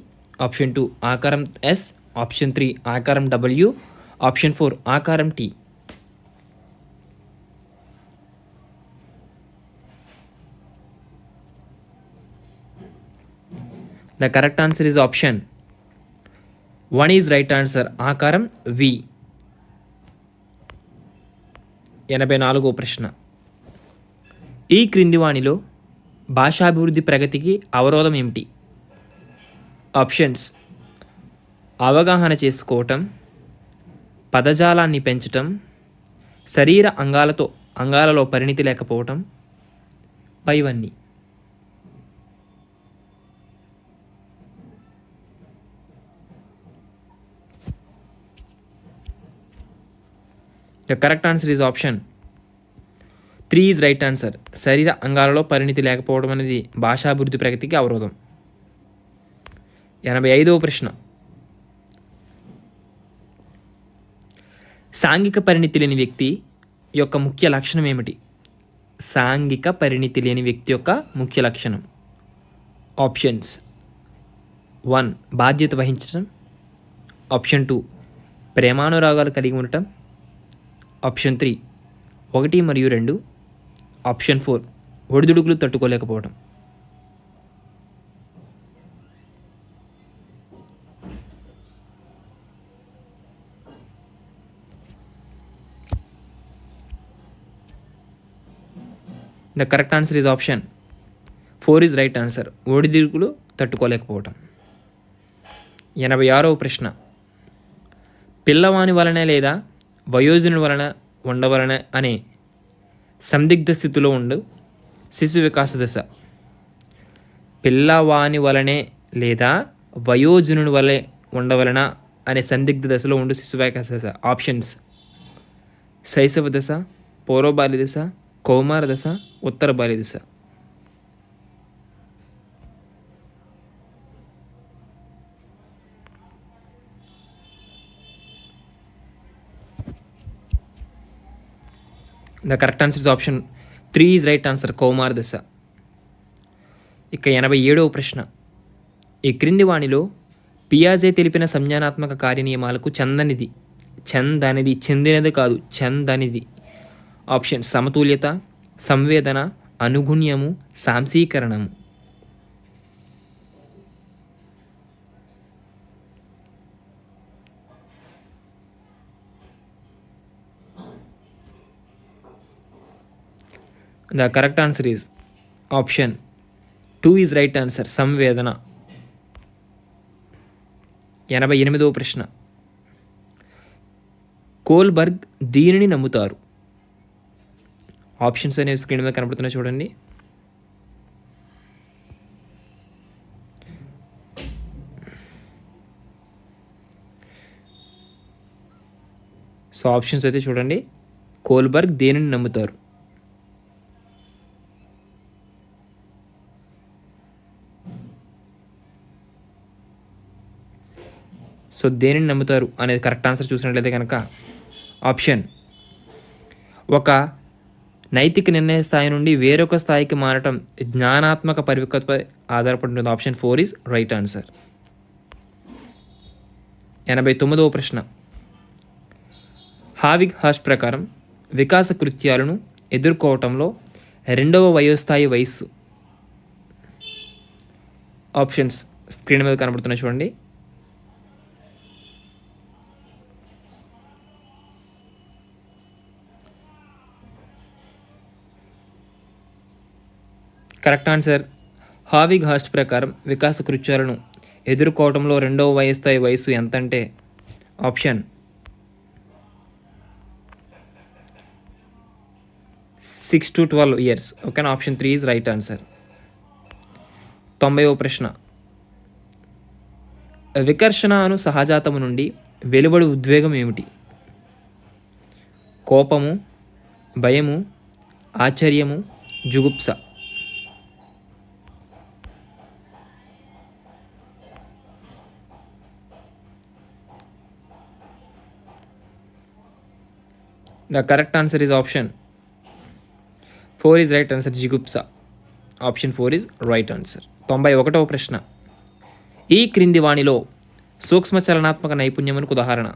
ఆప్షన్ 2 ఆకారం ఎస్, ఆప్షన్ 3 ఆకారం డబ్ల్యూ, ఆప్షన్ 4 ఆకారం tea. The correct answer is option 1 is right answer. ఆకారం వి. 84వ ప్రశ్న. ఈ క్రింది వాణిలో భాషాభివృద్ధి ప్రగతికి అవరోధం ఏమిటి? ఆప్షన్స్: అవగాహన చేసుకోవటం, పదజాలాన్ని పెంచటం, శరీర అంగాలలో పరిణితి లేకపోవటం, పైవన్నీ. The correct answer is option 3 is right answer. శరీర అంగాలలో పరిణితి లేకపోవడం అనేది భాషాభివృద్ధి ప్రగతికి అవరోధం. 85వ ప్రశ్న. సాంఘిక పరిణితి లేని వ్యక్తి యొక్క ముఖ్య లక్షణం ఏమిటి? సాంఘిక పరిణితి లేని వ్యక్తి యొక్క ముఖ్య లక్షణం? ఆప్షన్స్: 1 బాధ్యత వహించడం, ఆప్షన్ 2 ప్రేమానురాగాలు కలిగి ఉండటం, ఆప్షన్ 3 1 మరియు 2, ఆప్షన్ 4 ఒడిదుడుకులు తట్టుకోలేకపోవడం. The correct answer is option 4 is right answer. ఒడిదుడుకులు తట్టుకోలేకపోవటం. 86వ ప్రశ్న. పిల్లవాని వలన లేదా వయోజనుడి వలన ఉండవలన అనే సందిగ్ధ స్థితిలో ఉండు శిశు వికాస దశ. పిల్లవాని వలనే లేదా వయోజనుడి వలె ఉండవలన అనే సందిగ్ధ దశలో ఉండు శిశు వికాస దశ. ఆప్షన్స్: శైశవ దశ, పూర్వ బాల్య దశ, కౌమార దశ, ఉత్తర బాల్య దశ. The correct answer is option 3 is right answer, కౌమార దశ. ఇక 87వ ప్రశ్న. ఈ క్రింది వాణిలో పియాజే తెలిపిన సంజ్ఞానాత్మక కార్యనియమాలకు చెందినది కాదు చందనిది. ఆప్షన్: సమతుల్యత, సంవేదన, అనుగుణ్యము, సాంశీకరణము. The correct answer is option 2 is right answer, సంవేదన. 88వ ప్రశ్న. కోల్బర్గ్ దీనిని నమ్ముతారు. ఆప్షన్స్ అనేవి స్క్రీన్ మీద కనబడుతున్నాయి చూడండి. సో ఆప్షన్స్ అయితే చూడండి. కోల్బర్గ్ దేనిని నమ్ముతారు? సో దేనిని నమ్ముతారు అనేది కరెక్ట్ ఆన్సర్ చూసినట్లయితే కనుక ఆప్షన్: ఒక నైతిక నిర్ణయ స్థాయి నుండి వేరొక స్థాయికి మారటం జ్ఞానాత్మక పరిపక్వతపై ఆధారపడి ఉంటుంది. Option 4 is right answer. 89వ ప్రశ్న. హావిగ్ హాస్ట్ ప్రకారం వికాస కృత్యాలను ఎదుర్కోవటంలో 2వ వయోస్థాయి వయస్సు. ఆప్షన్స్ స్క్రీన్ మీద కనబడుతున్నాయి చూడండి. కరెక్ట్ ఆన్సర్: హావిగ్ హాస్ట్ ప్రకారం వికాస కృత్యాలను ఎదుర్కోవడంలో 2వ వయోస్థాయి వయస్సు ఎంత అంటే ఆప్షన్ 6 to 12 years. ఓకేనా, ఆప్షన్ 3 ఈజ్ రైట్ ఆన్సర్. 90వ ప్రశ్న. వికర్షణ అను సహజాతము నుండి వెలువడి ఉద్వేగం ఏమిటి? కోపము, భయము, ఆశ్చర్యము, జుగుప్స. The correct answer is option 4 is right answer, జిగుప్స. Option 4 is right answer. 91వ ప్రశ్న. ఈ క్రింది వాణిలో సూక్ష్మ చలనాత్మక నైపుణ్యమునకు ఉదాహరణ?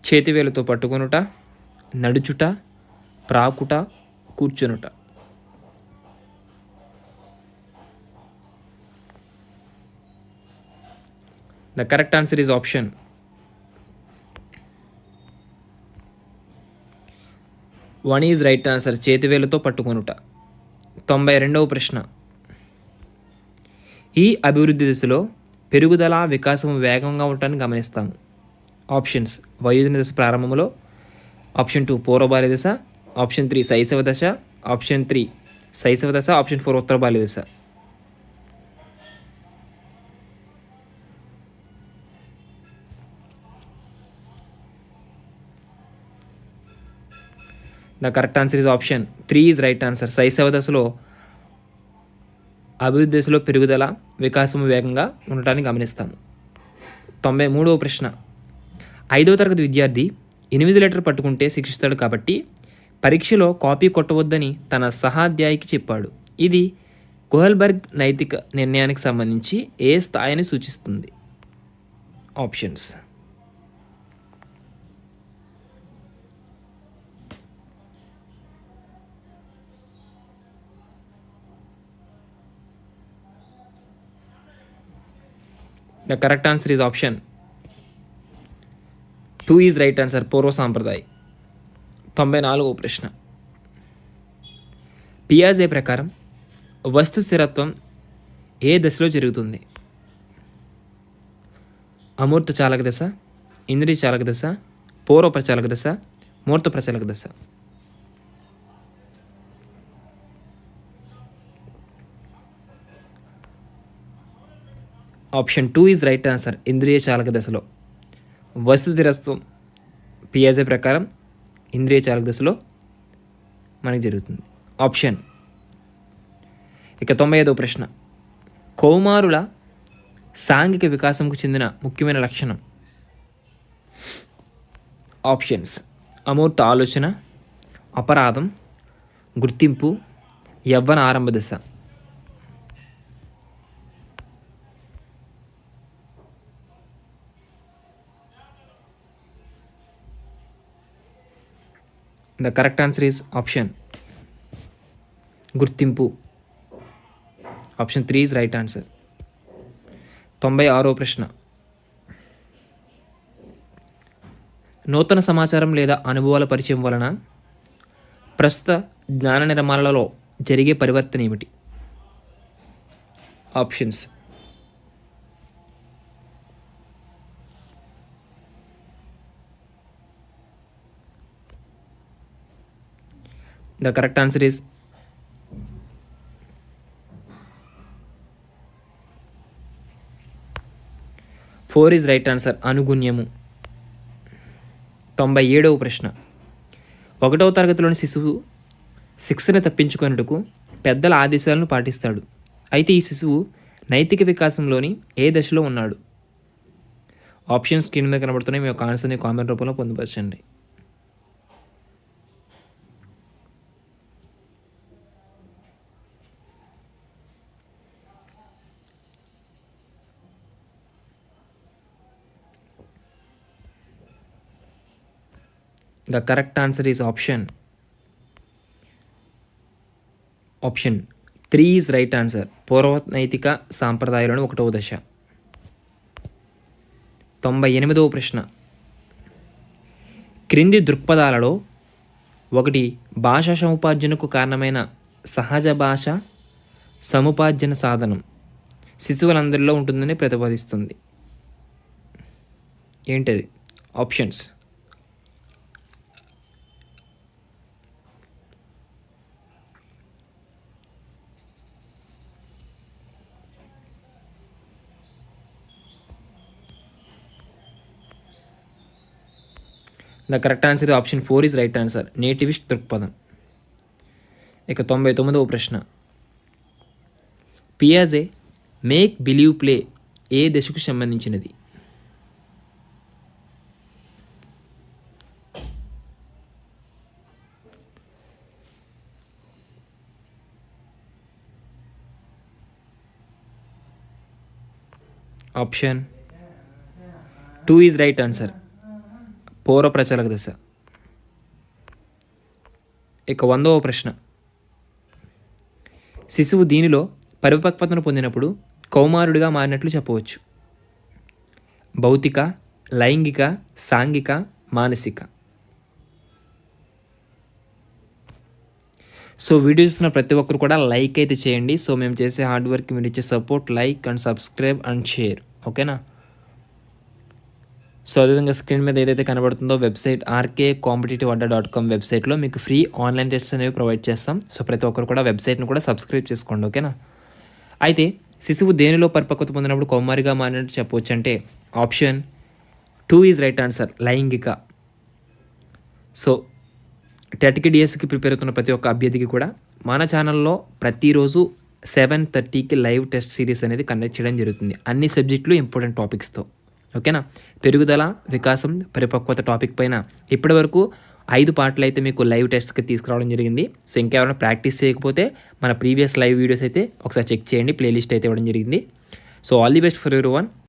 చేతివేలుతో పట్టుకొనుట, నడుచుట, ప్రాకుట, కూర్చొనుట. The correct answer is option 1 is right answer, చేతివేలుతో పట్టుకొనుట. 92వ ప్రశ్న. ఈ అభివృద్ధి దశలో పెరుగుదల వికాసం వేగంగా ఉండటాన్ని గమనిస్తాము. ఆప్షన్స్: వయోజన దశ ప్రారంభంలో, ఆప్షన్ 2 పూర్వ బాల్య దశ, ఆప్షన్ 3 శైశవ దశ, ఆప్షన్ 3 శైశవ దశ, ఆప్షన్ 4 ఉత్తర బాల్య దశ. The correct answer is option 3 is right answer. శైశవ దశలో అభివృద్ధి దశలో పెరుగుదల వికాసం వేగంగా ఉండటాన్ని గమనిస్తాము. 93వ ప్రశ్న. 5వ తరగతి విద్యార్థి ఇన్విజిలేటర్ పట్టుకుంటే శిక్షిస్తాడు కాబట్టి పరీక్షలో కాపీ కొట్టవద్దని తన సహాధ్యాయికి చెప్పాడు. ఇది కోహెల్బర్గ్ నైతిక నిర్ణయానికి సంబంధించి ఏ స్థాయిని సూచిస్తుంది? Options. The correct answer is option 2 is right answer. పూర్వ సాంప్రదాయ. 94వ ప్రశ్న. పియాజే ప్రకారం వస్తు స్థిరత్వం ఏ దశలో జరుగుతుంది? అమూర్త చాలక దశ, ఇంద్రియ చాలక దశ, పూర్వ ప్రచాలక దశ, మూర్త ప్రచాలక దశ. Option 2 is right answer. ఇంద్రియ చాలక దశలో వస్తు స్థిరత్వం పియాజే ప్రకారం ఇంద్రియ చాలక దశలో మనకి జరుగుతుంది. ఆప్షన్. ఇక 95వ ప్రశ్న. కౌమారుల సాంఘిక వికాసంకు చెందిన ముఖ్యమైన లక్షణం? ఆప్షన్స్. అమూర్త ఆలోచన, అపరాధం, గుర్తింపు, యవ్వన ఆరంభ దశ. The correct answer is option గుర్తింపు. Option 3 is right answer. 96వ ప్రశ్న. నూతన సమాచారం లేదా అనుభవాల పరిచయం వలన ప్రస్తుత జ్ఞాన నిర్మాణాలలో జరిగే పరివర్తన ఏమిటి? Options. The correct answer is four is right answer. అనుగుణ్యము. 97వ ప్రశ్న. 1వ తరగతిలోని శిశువు శిక్షణ తప్పించుకొనుటకు పెద్దల ఆదేశాలను పాటిస్తాడు. అయితే ఈ శిశువు నైతిక వికాసంలోని ఏ దశలో ఉన్నాడు? ఆప్షన్స్ స్క్రీన్ మీద కనబడుతున్నాయి. మీ యొక్క ఆన్సర్ని కామెంట్ రూపంలో పొందుపరచండి. The correct answer is option 3 is right answer. పూర్వ నైతిక సాంప్రదాయాలను 1వ దశ. 98వ ప్రశ్న. క్రింది దృక్పథాలలో ఒకటి భాషా సముపార్జనకు కారణమైన సహజ భాష సముపార్జన సాధనం శిశువులందరిలో ఉంటుందని ప్రతిపాదిస్తుంది. ఏంటది? Options. The correct answer option 4 is right answer. Nativist దృక్పథం. ఇక 99వ ప్రశ్న. పియాజే మేక్ బిలీవ్ ప్లే ఏ దశకు సంబంధించినది? Option 2 is right answer. పూర్వ ప్రచాలక దశ. ఇక 100వ ప్రశ్న. శిశువు దీనిలో పరిపక్వతను పొందినప్పుడు కౌమారుడిగా మారినట్లు చెప్పవచ్చు. భౌతిక, లైంగిక, సాంఘిక, మానసిక. సో వీడియో చూస్తున్న ప్రతి ఒక్కరు కూడా లైక్ అయితే చేయండి. సో మేము చేసే హార్డ్ వర్క్ మీరు ఇచ్చే support, like and subscribe and share. ఓకేనా? సో అదేవిధంగా స్క్రీన్ మీద ఏదైతే కనబడుతుందో వెబ్సైట్ rkcompetitiveadda.com వెబ్సైట్లో మీకు ఫ్రీ ఆన్లైన్ టెస్ట్స్ అనేవి ప్రొవైడ్ చేస్తాం. సో ప్రతి ఒక్కరు కూడా వెబ్సైట్ను కూడా సబ్స్క్రైబ్ చేసుకోండి. ఓకేనా? అయితే శిశువు దేనిలో పరిపక్వత పొందినప్పుడు కౌమారిగా మారినట్టు చెప్పవచ్చు అంటే ఆప్షన్ 2 ఈజ్ రైట్ ఆన్సర్. లైంగిక. సో టెట్కి డిఎస్కి ప్రిపేర్ అవుతున్న ప్రతి ఒక్క అభ్యర్థికి కూడా మన ఛానల్లో ప్రతిరోజు 7:30కి లైవ్ టెస్ట్ సిరీస్ అనేది కండక్ట్ చేయడం జరుగుతుంది. అన్ని సబ్జెక్టులు ఇంపార్టెంట్ టాపిక్స్తో. ఓకేనా. పెరుగుదల, వికాసం, పరిపక్వత టాపిక్ పైన ఇప్పటివరకు 5 పార్ట్లు అయితే మీకు లైవ్ టెస్ట్కి తీసుకురావడం జరిగింది. సో ఇంకెవరైనా ప్రాక్టీస్ చేయకపోతే మన ప్రీవియస్ లైవ్ వీడియోస్ అయితే ఒకసారి చెక్ చేయండి, ప్లేలిస్ట్ అయితే ఇవ్వడం జరిగింది. So all the best for everyone.